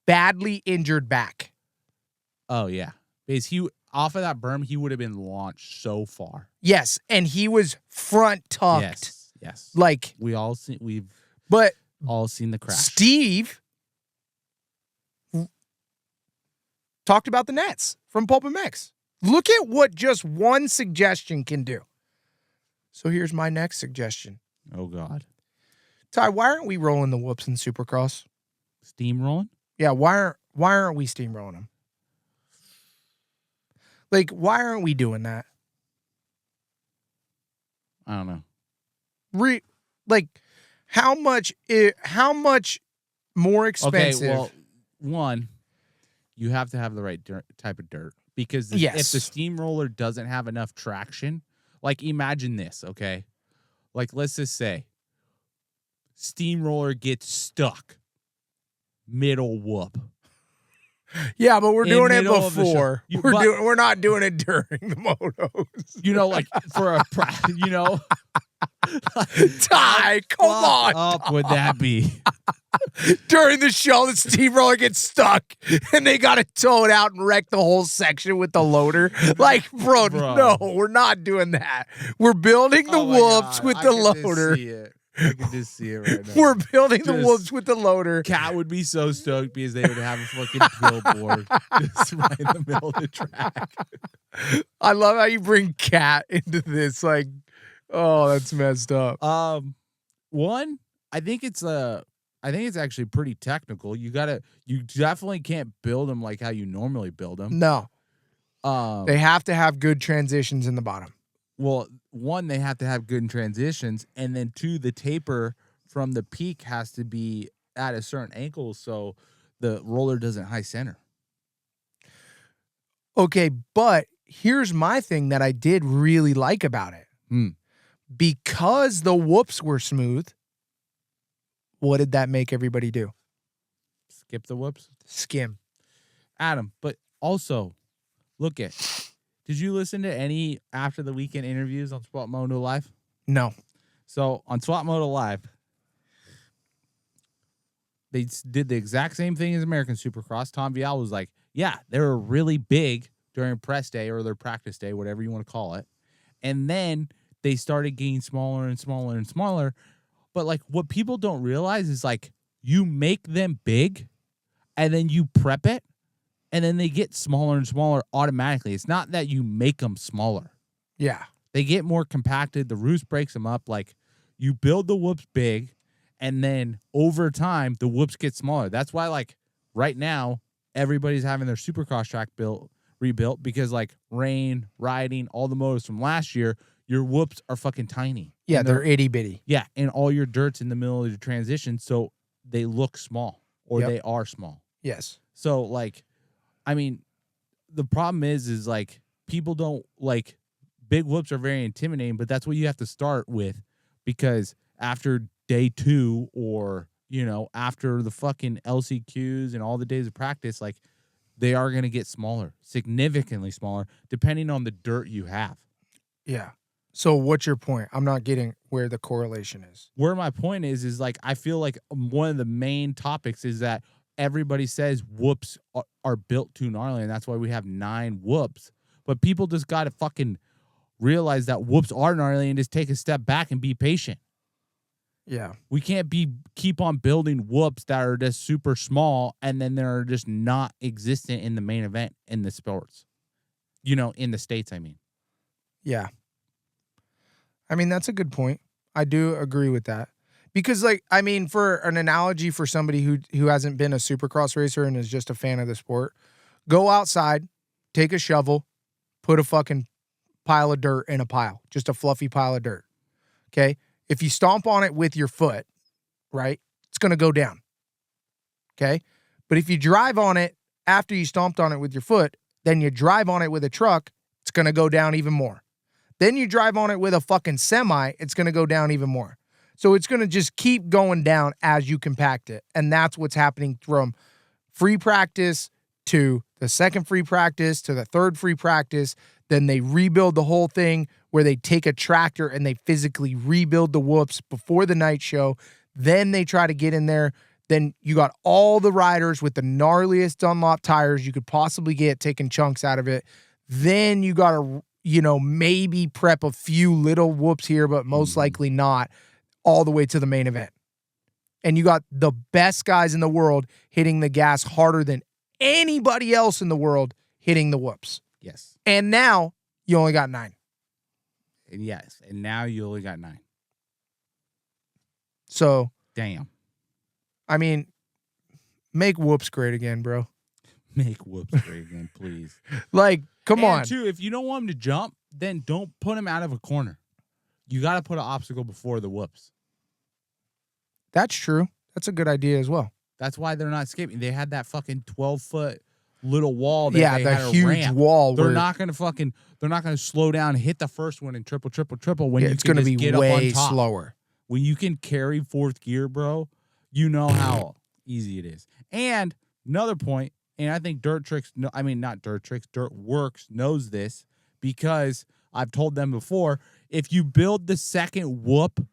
badly injured back. Oh, yeah. Because off of that berm, he would have been launched so far. Yes, and he was front tucked. Yes. Like we've all seen the crash. Steve talked about the nets from Pulp and Mix. Look at what just one suggestion can do. So here's my next suggestion. Oh God. Ty, why aren't we rolling the whoops in Supercross? Steamrolling? Yeah, why aren't we steamrolling them? Like, why aren't we doing that? I don't know. Like, how much more expensive? Okay, well, one, you have to have the right type of dirt because if the steamroller doesn't have enough traction, like imagine this, okay? Like let's just say steamroller gets stuck middle whoop. Yeah, but we're doing it before. We're not doing it during the motos. Like for a Ty, come on. Up would that be? During the show, the steamroller gets stuck, and they got to tow it out and wreck the whole section with the loader. Like, bro, no, we're not doing that. We're building the whoops with the loader. I can just see it right now. We're building the Just- whoops with the loader. Cat would be so stoked because they would have a fucking billboard just right in the middle of the track. I love how you bring Cat into this. Like, oh, that's messed up. One, I think it's actually pretty technical. You definitely can't build them like how you normally build them. No, they have to have good transitions in the bottom. Well, one, they have to have good transitions, and then two, the taper from the peak has to be at a certain angle so the roller doesn't high center. Okay, but here's my thing that I did really like about it. Because the whoops were smooth, what did that make everybody do? Skip the whoops? Skim. Adam, but also, did you listen to any after the weekend interviews on Swap Moto Live? No. So on Swap Moto Live, they did the exact same thing as American Supercross. Tom Vial was like, yeah, they were really big during press day or their practice day, whatever you want to call it. And then they started getting smaller and smaller and smaller. But like what people don't realize is like you make them big and then you prep it and then they get smaller and smaller automatically. It's not that you make them smaller. Yeah. They get more compacted. The roost breaks them up. Like you build the whoops big and then over time the whoops get smaller. That's why like right now everybody's having their Supercross track rebuilt because like rain, riding, all the motos from last year, your whoops are fucking tiny. Yeah, they're itty bitty. Yeah, and all your dirt's in the middle of the transition, so they look small or they are small. Yes. So like, I mean, the problem is like people don't like big whoops are very intimidating, but that's what you have to start with because after day 2 or after the fucking LCQs and all the days of practice, like they are going to get smaller, significantly smaller, depending on the dirt you have. Yeah. So what's your point? I'm not getting where the correlation is. Where my point is like, I feel like one of the main topics is that everybody says whoops are built too gnarly, and that's why we have 9 whoops. But people just got to fucking realize that whoops are gnarly and just take a step back and be patient. Yeah. We can't keep on building whoops that are just super small and then they're just not existent in the main event in the sports. In the States, I mean. Yeah. I mean, that's a good point. I do agree with that. Because, like, I mean, for an analogy for somebody who hasn't been a Supercross racer and is just a fan of the sport, go outside, take a shovel, put a fucking pile of dirt in a pile, just a fluffy pile of dirt. Okay? If you stomp on it with your foot, right, it's going to go down. Okay? But if you drive on it after you stomped on it with your foot, then you drive on it with a truck, it's going to go down even more. Then you drive on it with a fucking semi, it's going to go down even more. So it's going to just keep going down as you compact it. And that's what's happening from free practice to the second free practice to the third free practice. Then they rebuild the whole thing where they take a tractor and they physically rebuild the whoops before the night show. Then they try to get in there. Then you got all the riders with the gnarliest Dunlop tires you could possibly get, taking chunks out of it. Then you got to, maybe prep a few little whoops here, but most likely not, all the way to the main event. And you got the best guys in the world hitting the gas harder than anybody else in the world hitting the whoops. Yes. And now you only got 9. Yes. And now you only got 9. So. Damn. I mean, make whoops great again, bro. Make whoops great again, please. Like, come on. And too, if you don't want him to jump, then don't put him out of a corner. You got to put an obstacle before the whoops. That's true. That's a good idea as well. That's why they're not skipping. They had that fucking 12-foot little wall. That yeah, they the had a huge ramp. wall. They're not going to slow down, hit the first one and triple when it's going to be get way up on top. slower. When you can carry 4th gear, bro, you know how easy it is. And another point, and I think Dirtworks knows this because I've told them before, if you build the second whoop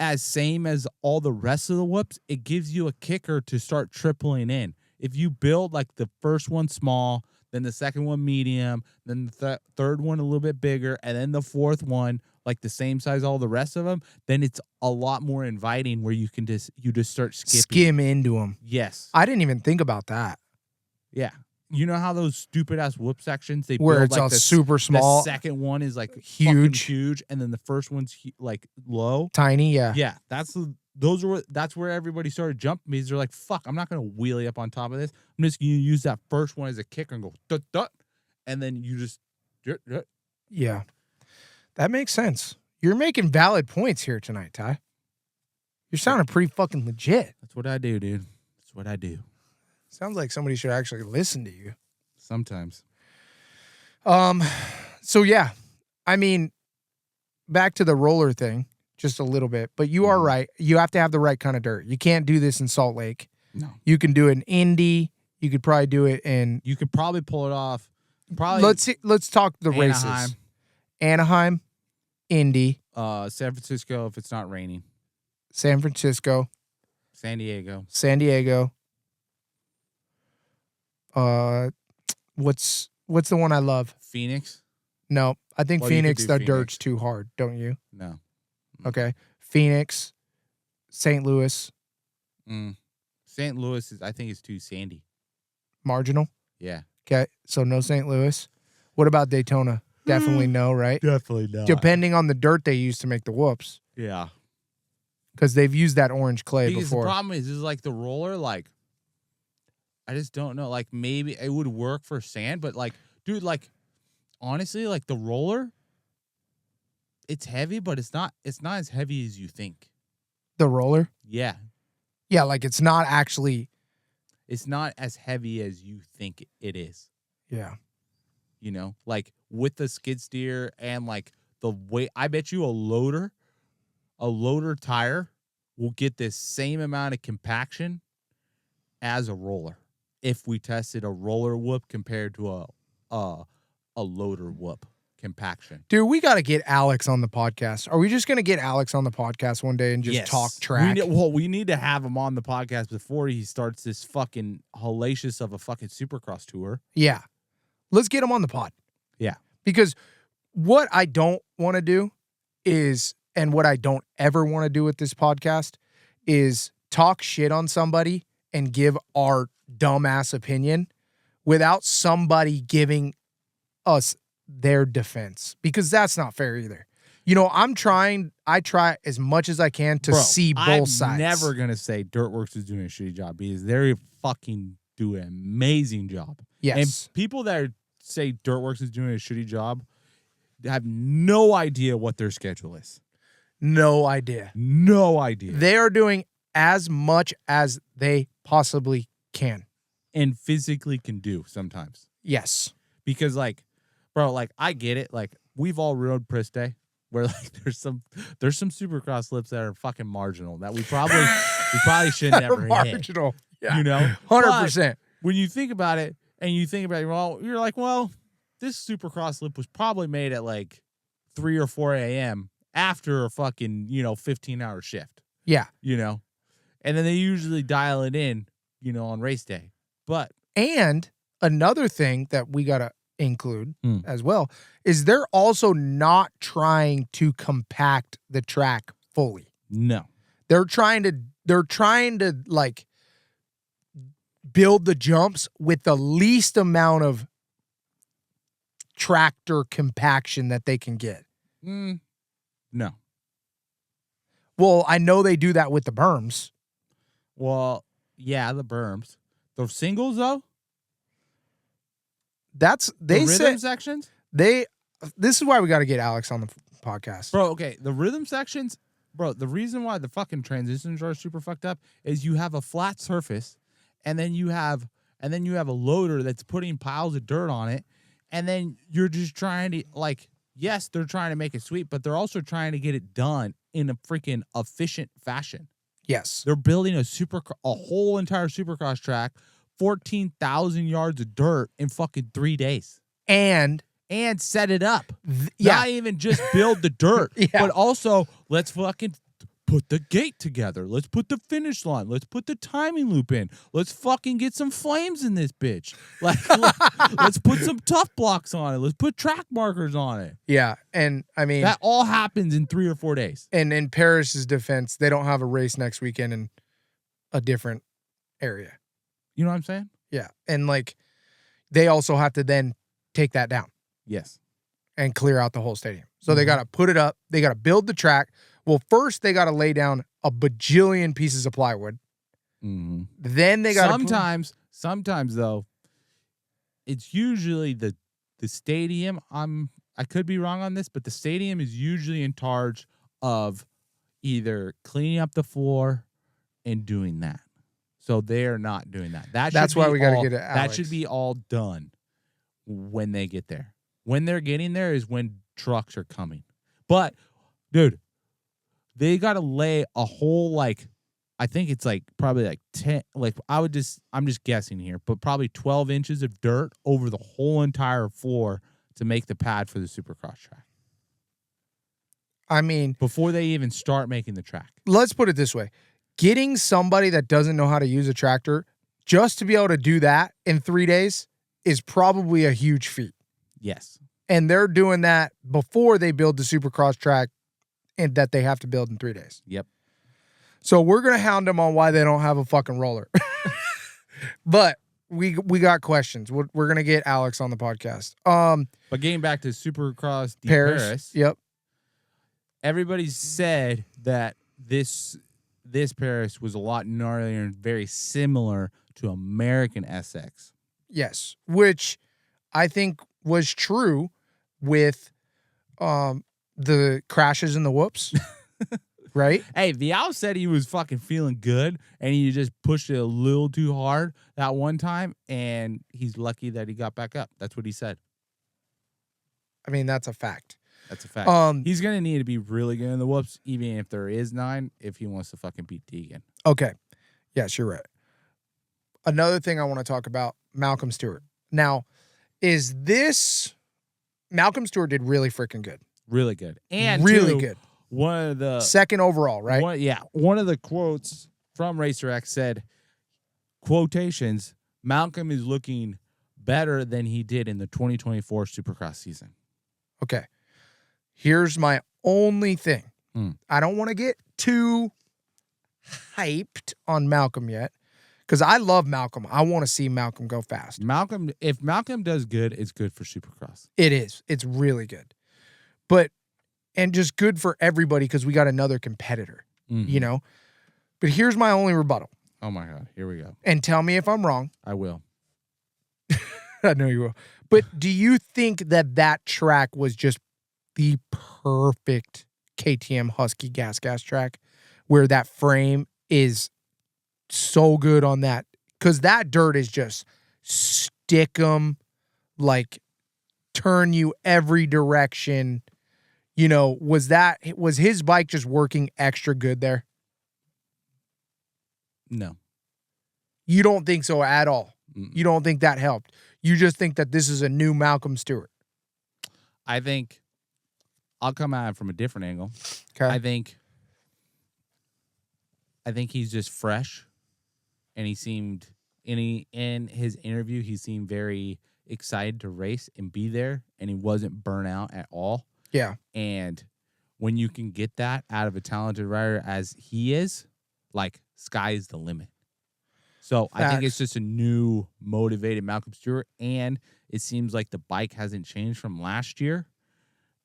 as same as all the rest of the whoops, it gives you a kicker to start tripling in. If you build like the first one small, then the second one medium, then the third one a little bit bigger, and then the fourth one like the same size all the rest of them, then it's a lot more inviting where you just start skipping. Skim into them. Yes. I didn't even think about that. Yeah. You know how those stupid ass whoop sections they where build it's like all the super small, the second one is like huge, huge, and then the first one's like low, tiny. Yeah. Yeah, that's where everybody started jumping me. They're like, "Fuck, I'm not gonna wheelie up on top of this. I'm just gonna use that first one as a kicker and go dut dut, and then you just Yeah, that makes sense. You're making valid points here tonight, Ty. You're sounding pretty fucking legit. That's what I do, dude. That's what I do. Sounds like somebody should actually listen to you. Sometimes. So yeah, I mean, back to the roller thing just a little bit, but you are right. You have to have the right kind of dirt. You can't do this in Salt Lake. No. You can do it in Indy. You could probably do it in. You could probably pull it off. Probably. Let's talk the Anaheim. races. Anaheim, Indy, San Francisco if it's not raining. San Francisco, San Diego. What's the one I love? Phoenix? No, I think Well, you could Phoenix, do the Phoenix. dirt's too hard, don't you? No. Okay. Phoenix, St. Louis, St. Louis I think is too sandy. marginal. Yeah. Okay, so no St. Louis. What about Daytona? Definitely no, right? Definitely not. Depending on the dirt they use to make the whoops, Yeah. because they've used that orange clay Because before. the problem is like the roller, like, I just don't know. Like, maybe it would work for sand, but like, dude, like, honestly, like the roller, it's heavy, but it's not as heavy as you think. The roller? Yeah. Yeah, like it's not actually. It's not as heavy as you think it is. Yeah. You know, like with the skid steer and like the weight, I bet you a loader tire will get this same amount of compaction as a roller if we tested a roller whoop compared to a loader whoop compaction. Dude, we got to get Alex on the podcast. Are we just going to get Alex on the podcast one day and just talk track? We need to have him on the podcast before he starts this fucking hellacious of a fucking Supercross tour. Yeah. Let's get him on the pod. Yeah. Because what I don't want to do is, and what I don't ever want to do with this podcast is talk shit on somebody and give our dumbass opinion without somebody giving us their defense, because that's not fair either. You know, I try as much as I can to see both sides. I'm never going to say Dirtworks is doing a shitty job because they fucking do an amazing job. Yes. And people that say Dirtworks is doing a shitty job have no idea what their schedule is. No idea. No idea. They are doing as much as they possibly can. And physically can do sometimes. Yes. Because, like, bro, like, I get it. Like, we've all rode Press Day where, like, there's some Supercross slips that are fucking marginal that we probably should never hit. Marginal. Yeah. You know? 100%. When you think about it, and you think about it, well, you're like, well, this Supercross lip was probably made at like 3 or 4 a.m. after a fucking, 15-hour shift. Yeah. You know? And then they usually dial it in, on race day. And another thing that we got to include as well is they're also not trying to compact the track fully. No. They're trying to like build the jumps with the least amount of tractor compaction that they can get. No. Well, I know they do that with the berms. Well, yeah, the berms. The singles, though? The rhythm sections? This is why we got to get Alex on the podcast. Bro, okay, the rhythm sections, bro, the reason why the fucking transitions are super fucked up is you have a flat surface, and then you have a loader that's putting piles of dirt on it, and then you're just trying to, like, yes, they're trying to make it sweet, but they're also trying to get it done in a freaking efficient fashion. Yes. They're building a whole entire Supercross track, 14,000 yards of dirt in fucking 3 days. And set it up. Yeah. Not even just build the dirt, Yeah. but also let's fucking put the gate together. Let's put the finish line. Let's put the timing loop in. Let's fucking get some flames in this bitch. Like, let's put some tough blocks on it. Let's put track markers on it. Yeah, and I mean that all happens in 3 or 4 days. And in Paris's defense, they don't have a race next weekend in a different area. You know what I'm saying? Yeah, and like they also have to then take that down. Yes. And clear out the whole stadium. So they got to put it up. They got to build the track. Well, first they got to lay down a bajillion pieces of plywood. Mm-hmm. Then they got sometimes though, it's usually the stadium. I could be wrong on this, but the stadium is usually in charge of either cleaning up the floor and doing that. So they are not doing that. That's why we got to get it. That should be all done when they get there. When they're getting there is when trucks are coming. But, dude, they got to lay a whole, like, I think it's like probably like 10, like I'm just guessing here, but probably 12 inches of dirt over the whole entire floor to make the pad for the Supercross track. I mean, before they even start making the track. Let's put it this way. Getting somebody that doesn't know how to use a tractor just to be able to do that in 3 days is probably a huge feat. Yes. And they're doing that before they build the Supercross track and that they have to build in 3 days. Yep. So we're going to hound them on why they don't have a fucking roller. But we got questions. We're going to get Alex on the podcast. But getting back to Supercross Paris. Yep. Everybody said that this Paris was a lot gnarlier and very similar to American SX. Yes, which I think was true with the crashes and the whoops, right? Hey, Vial said he was fucking feeling good, and he just pushed it a little too hard that one time, and he's lucky that he got back up. That's what he said. I mean, that's a fact. That's a fact. He's going to need to be really good in the whoops, even if there is 9, if he wants to fucking beat Deegan. Okay. Yes, you're right. Another thing I want to talk about, Malcolm Stewart. Now, Malcolm Stewart did really freaking good. Really good. And really good. One of the second overall, right? One of the quotes from Racer X said, quotations, Malcolm is looking better than he did in the 2024 Supercross season. Okay. Here's my only thing. I don't want to get too hyped on Malcolm yet. Because I love Malcolm. I want to see Malcolm go fast. If Malcolm does good, it's good for Supercross. It is. It's really good. And just good for everybody because we got another competitor, you know? But here's my only rebuttal. Oh, my God. Here we go. And tell me if I'm wrong. I will. I know you will. But do you think that track was just the perfect KTM Husky gas track where that frame is so good on that? Because that dirt is just stick 'em, like turn you every direction. You know, was his bike just working extra good there? No. You don't think so at all? Mm-mm. You don't think that helped? You just think that this is a new Malcolm Stewart? I think I'll come at it from a different angle. Okay. I think he's just fresh, and he seemed in his interview he seemed very excited to race and be there, and he wasn't burnt out at all. Yeah. And when you can get that out of a talented rider as he is, like, sky's the limit. So I think it's just a new, motivated Malcolm Stewart, and it seems like the bike hasn't changed from last year,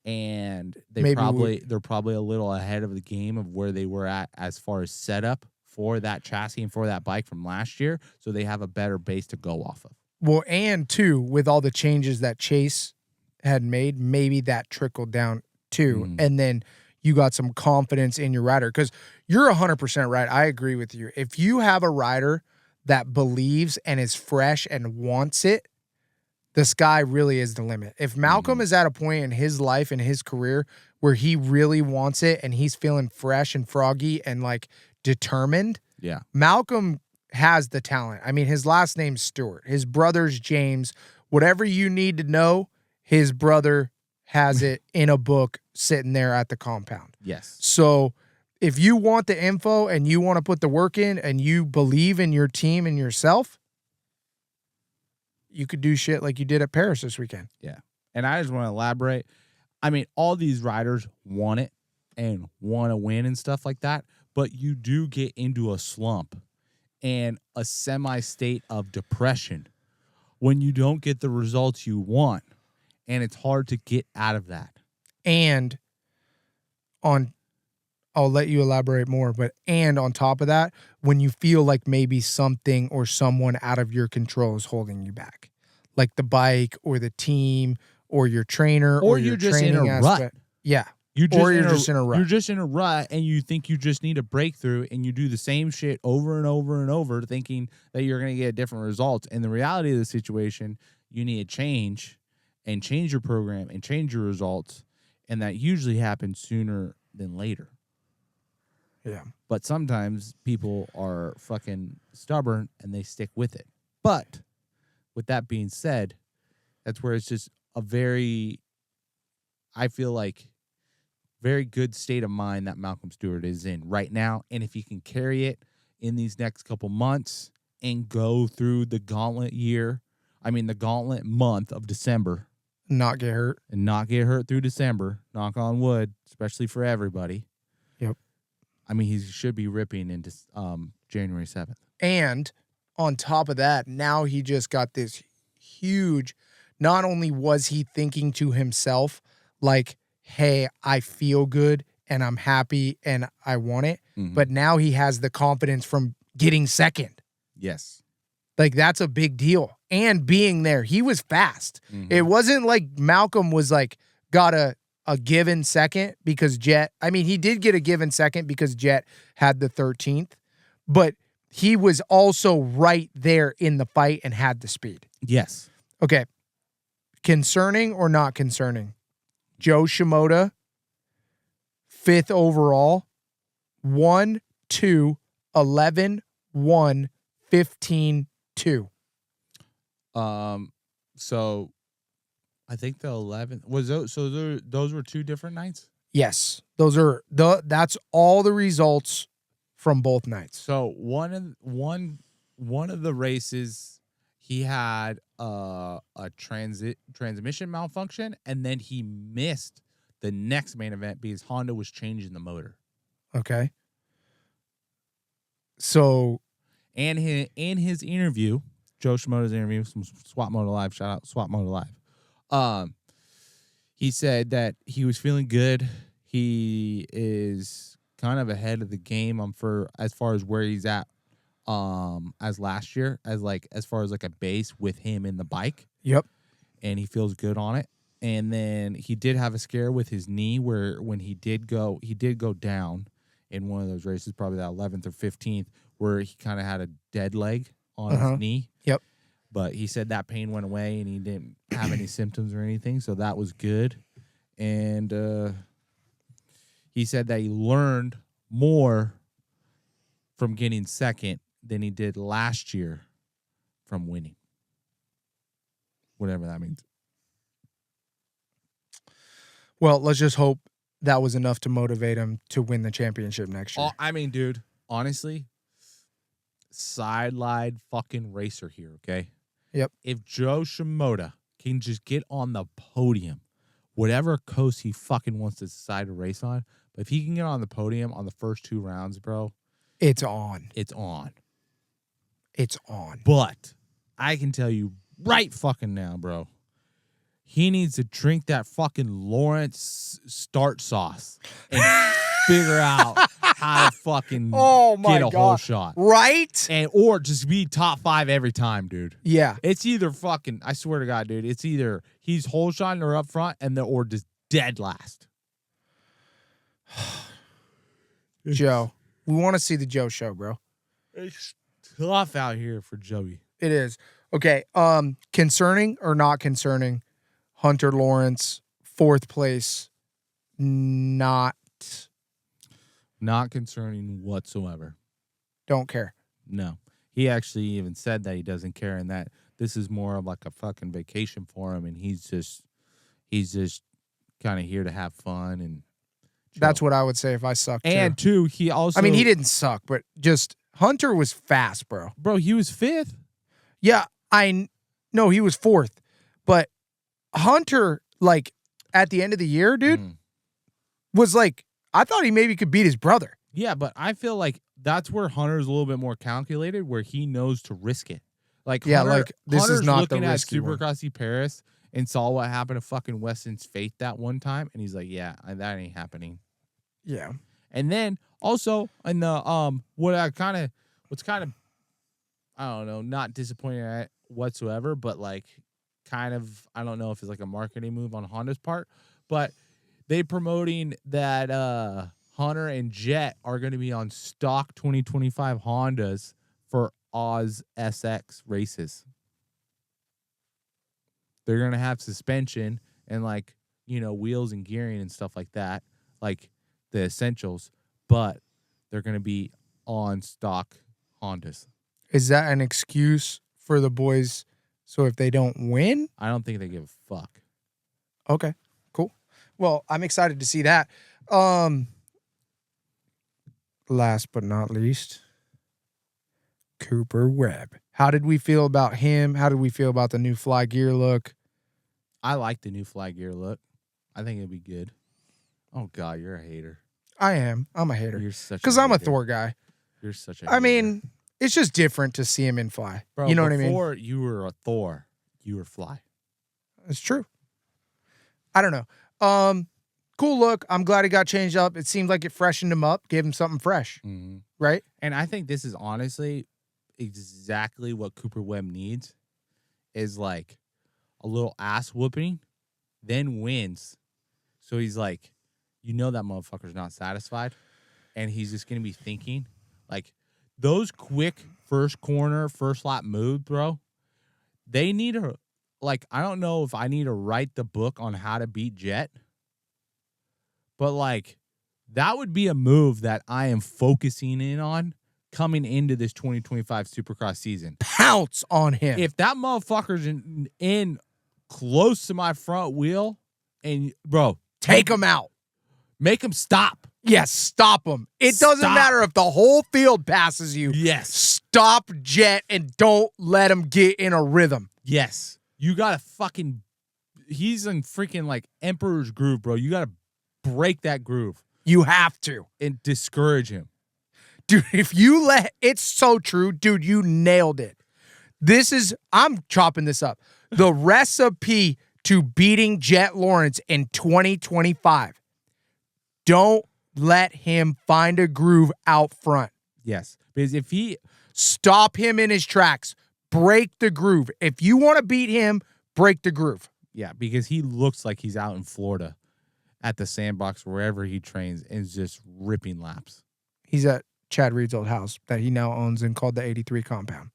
and they're probably a little ahead of the game of where they were at as far as setup for that chassis and for that bike from last year, so they have a better base to go off of. Well, and too, with all the changes that Chase had made, maybe that trickled down too, and then you got some confidence in your rider, because you're 100% right. I agree with you. If you have a rider that believes and is fresh and wants it, the sky really is the limit. If Malcolm is at a point in his life and his career where he really wants it and he's feeling fresh and froggy and like determined, yeah, Malcolm has the talent. I mean, his last name's Stewart. His brother's James. Whatever you need to know, his brother has it in a book sitting there at the compound. Yes. So if you want the info and you want to put the work in and you believe in your team and yourself, you could do shit like you did at Paris this weekend. Yeah. And I just want to elaborate. I mean, all these riders want it and want to win and stuff like that, but you do get into a slump and a semi-state of depression when you don't get the results you want, and it's hard to get out of that. And I'll let you elaborate more, but and on top of that, when you feel like maybe something or someone out of your control is holding you back, like the bike or the team or your trainer or your you're just in training a aspect. rut. Yeah. You're just in a rut. You're just in a rut, and you think you just need a breakthrough, and you do the same shit over and over and over, thinking that you're going to get different results. And the reality of the situation, you need to change your program and change your results, and that usually happens sooner than later. Yeah. But sometimes people are fucking stubborn, and they stick with it. But with that being said, that's where it's just a very, I feel like, very good state of mind that Malcolm Stewart is in right now. And if he can carry it in these next couple months and go through the gauntlet month of December. Not get hurt. And not get hurt through December, knock on wood, especially for everybody. Yep. I mean, he should be ripping into January 7th. And on top of that, now he just got this huge, not only was he thinking to himself, like, hey, I feel good and I'm happy and I want it. Mm-hmm. But now he has the confidence from getting second. Yes. Like, that's a big deal. And being there, he was fast. Mm-hmm. It wasn't like Malcolm was like, got a given second because Jet, I mean, he did get a given second because Jet had the 13th, but he was also right there in the fight and had the speed. Yes. Okay. Concerning or not concerning? Joe Shimoda, 5th overall, 1, 2, 11, 1, 15, 2. So I think the 11th was those were two different nights. Yes, that's all the results from both nights. So one of the races, he had a transmission malfunction, and then he missed the next main event because Honda was changing the motor. Okay. So, and his interview, Joe Shimoda's interview from Swap Moto Live, shout out Swap Moto Live. He said that he was feeling good. He is kind of ahead of the game as far as where he's at as last year, as far as like a base with him in the bike. Yep. And he feels good on it. And then he did have a scare with his knee where when he did go down in one of those races, probably that 11th or 15th, where he kind of had a dead leg on his knee. Yep. But he said that pain went away and he didn't have any symptoms or anything, so that was good. And he said that he learned more from getting second than he did last year from winning. Whatever that means. Well, let's just hope that was enough to motivate him to win the championship next year. Oh, I mean, dude, honestly, sideline fucking racer here, okay? Yep. If Joe Shimoda can just get on the podium, whatever coast he fucking wants to decide to race on, but if he can get on the podium on the first 2 rounds, bro, it's on. It's on. It's on. But I can tell you right fucking now, bro, he needs to drink that fucking Lawrence start sauce and figure out how to fucking get a whole shot. Right? Or just be top 5 every time, dude. Yeah. It's either fucking, I swear to God, dude, it's either he's whole shotting or up front or just dead last. Joe. We want to see the Joe show, bro. It's tough out here for Joey. It is. Okay. Concerning or not concerning? Hunter Lawrence, 4th place. Not concerning whatsoever. Don't care. No. He actually even said that he doesn't care and that this is more of like a fucking vacation for him and he's just kind of here to have fun and That's what I would say if I sucked. And too. he also. I mean, he didn't suck, but just Hunter was fast, bro. Bro, he was 5th. Yeah, no, he was 4th, but Hunter, like at the end of the year, dude, was like, I thought he maybe could beat his brother. Yeah, but I feel like that's where Hunter's a little bit more calculated, where he knows to risk it. Like, yeah, Hunter, like this Hunter's is not looking the at risky one. Supercross Paris and saw what happened to fucking Weston's Fate that one time, and he's like, yeah, that ain't happening. Yeah. And then also in the what's kind of I don't know, not disappointed at whatsoever, but like kind of, I don't know if it's like a marketing move on Honda's part, but they promoting that Hunter and Jet are going to be on stock 2025 Hondas for Oz SX races. They're going to have suspension and like, wheels and gearing and stuff like that, like the essentials, but they're going to be on stock Hondas. Is that an excuse for the boys so if they don't win? I don't think they give a fuck. Okay, cool. Well, I'm excited to see that. Last but not least, Cooper Webb. How did we feel about him? How did we feel about the new fly gear look? I like the new fly gear look. I think it'd be good. Oh, God, you're a hater. I am. I'm a hater. You're such because I'm a Thor guy. You're such a I mean, it's just different to see him in fly. Bro, you know what I mean? Before you were a Thor, you were fly. It's true. I don't know. Cool look. I'm glad it got changed up. It seemed like it freshened him up, gave him something fresh. Mm-hmm. Right? And I think this is honestly exactly what Cooper Webb needs, is like a little ass whooping, then wins. So he's like, that motherfucker's not satisfied. And he's just going to be thinking, like, those quick first corner, first lap moves, bro, they need to, like, I don't know if I need to write the book on how to beat Jet, but, like, that would be a move that I am focusing in on coming into this 2025 Supercross season. Pounce on him. If that motherfucker's in close to my front wheel, and, bro, take him out. Make him stop. Yes, stop him. It doesn't matter if the whole field passes you. Yes. Stop Jet and don't let him get in a rhythm. Yes. You got to he's in freaking like Emperor's Groove, bro. You got to break that groove. You have to. And discourage him. Dude, it's so true. Dude, you nailed it. I'm chopping this up. The recipe to beating Jet Lawrence in 2025. Don't let him find a groove out front. Yes. Because if he... Stop him in his tracks. Break the groove. If you want to beat him, break the groove. Yeah, because he looks like he's out in Florida at the sandbox, wherever he trains, and is just ripping laps. He's at Chad Reed's old house that he now owns and called the 83 compound.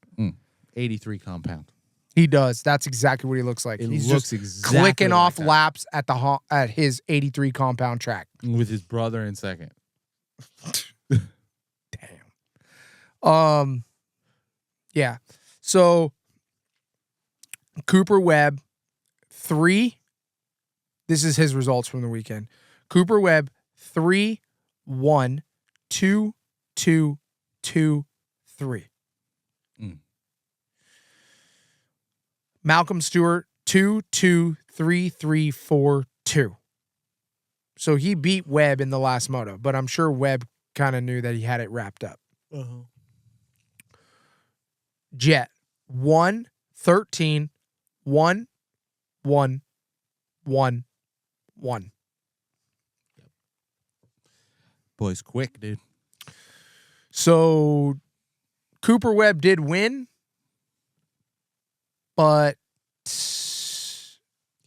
83 compound. He does. That's exactly what he looks like. He's looks just exactly clicking like off that. laps at his 83 compound track. With his brother in second. Damn. Yeah. So Cooper Webb 3. This is his results from the weekend. Cooper Webb 3, 1, 2, 2, 2, 3. Malcolm Stewart 2, 2, 3, 3, 4, 2. So he beat Webb in the last moto, but I'm sure Webb kind of knew that he had it wrapped up. Uh-huh. Jet 1, 13, 1, 1, 1, 1. Boy's quick, dude. So Cooper Webb did win, but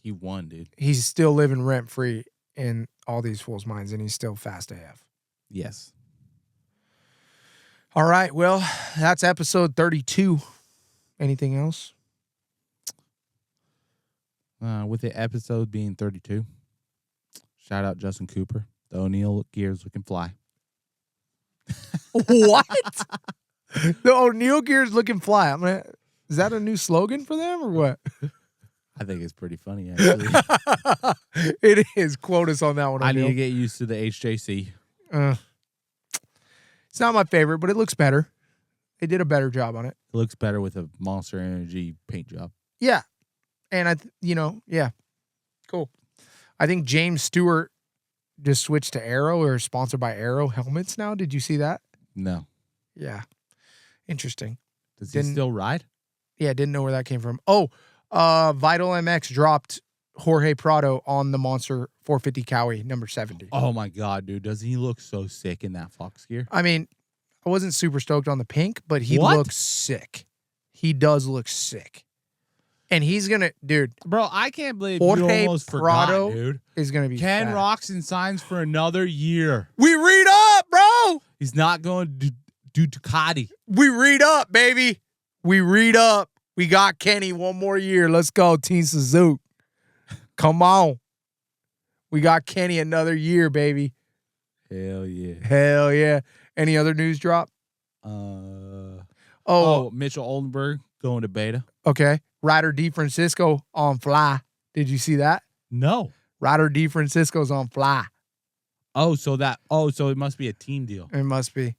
he won, dude. He's still living rent free in all these fools' minds, and he's still fast AF. Yes. All right. Well, that's episode 32. Anything else? With the episode being 32, shout out Justin Cooper. The O'Neill gears looking fly. What? The O'Neill gears looking fly. Is that a new slogan for them or what? I think it's pretty funny, actually. It is. Quote us on that one. I need O'Neal. to get used to the HJC. It's not my favorite, but it looks better. They did a better job on it. It looks better with a Monster Energy paint job. Yeah. And yeah. Cool. I think James Stewart just switched to Aero or is sponsored by Aero helmets now. Did you see that? No. Yeah. Interesting. Does he still ride? Yeah, didn't know where that came from. Oh, Vital MX dropped Jorge Prado on the Monster 450 Cowie number 70. Oh, my God, dude. Doesn't he look so sick in that Fox gear? I mean, I wasn't super stoked on the pink, but he What? looks sick. He does look sick. And he's going to, dude, Bro, I can't believe Jorge you almost Prado forgot, dude. is going to be Ken fat. Roxon signs for another year. We read up, bro. He's not going to do Ducati. We read up, baby. We read up. We got Kenny one more year. Let's go, Team Suzuki. Come on. We got Kenny another year, baby. Hell yeah. Hell yeah. Any other news drop? Oh, Mitchell Oldenburg going to beta. Okay. Ryder D. Francisco on fly. Did you see that? No. Ryder D. Francisco's on fly. So it must be a team deal. It must be.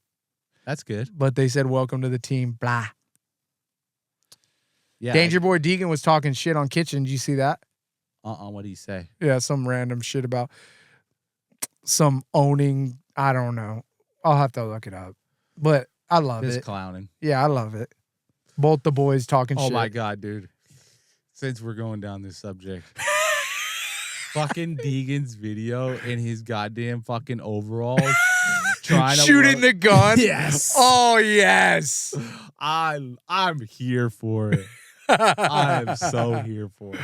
That's good. But they said, welcome to the team. Blah. Yeah. Danger Boy Deegan was talking shit on Kitchen. Did you see that? What do you say? Yeah, some random shit about some owning. I don't know. I'll have to look it up. But I love Just it. clowning. Yeah, I love it. Both the boys talking shit. Oh my God, dude. Since we're going down this subject. Fucking Deegan's video in his goddamn fucking overalls. Trying shooting the gun. Yes. Oh yes. I'm here for it. I am so here for it.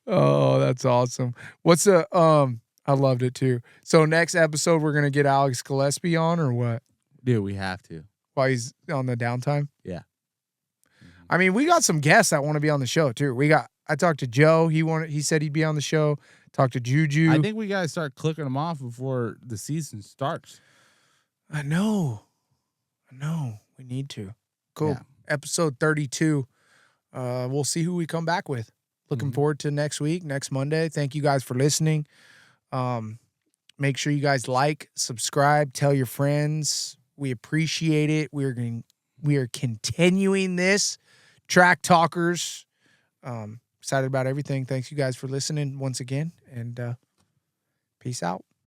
Oh, that's awesome. What's I loved it too. So next episode we're gonna get Alex Gillespie on or what? Dude, we have to. While he's on the downtime? Yeah. I mean, we got some guests that want to be on the show too. I talked to Joe. He said he'd be on the show. Talked to Juju. I think we gotta start clicking them off before the season starts. I know. We need to. Cool. Yeah. Episode 32. We'll see who we come back with. Looking forward to next week, next Monday. Thank you guys for listening. Make sure you guys like, subscribe, tell your friends. We appreciate it. We are continuing this. Track Talkers. Excited about everything. Thanks you guys for listening once again. And peace out.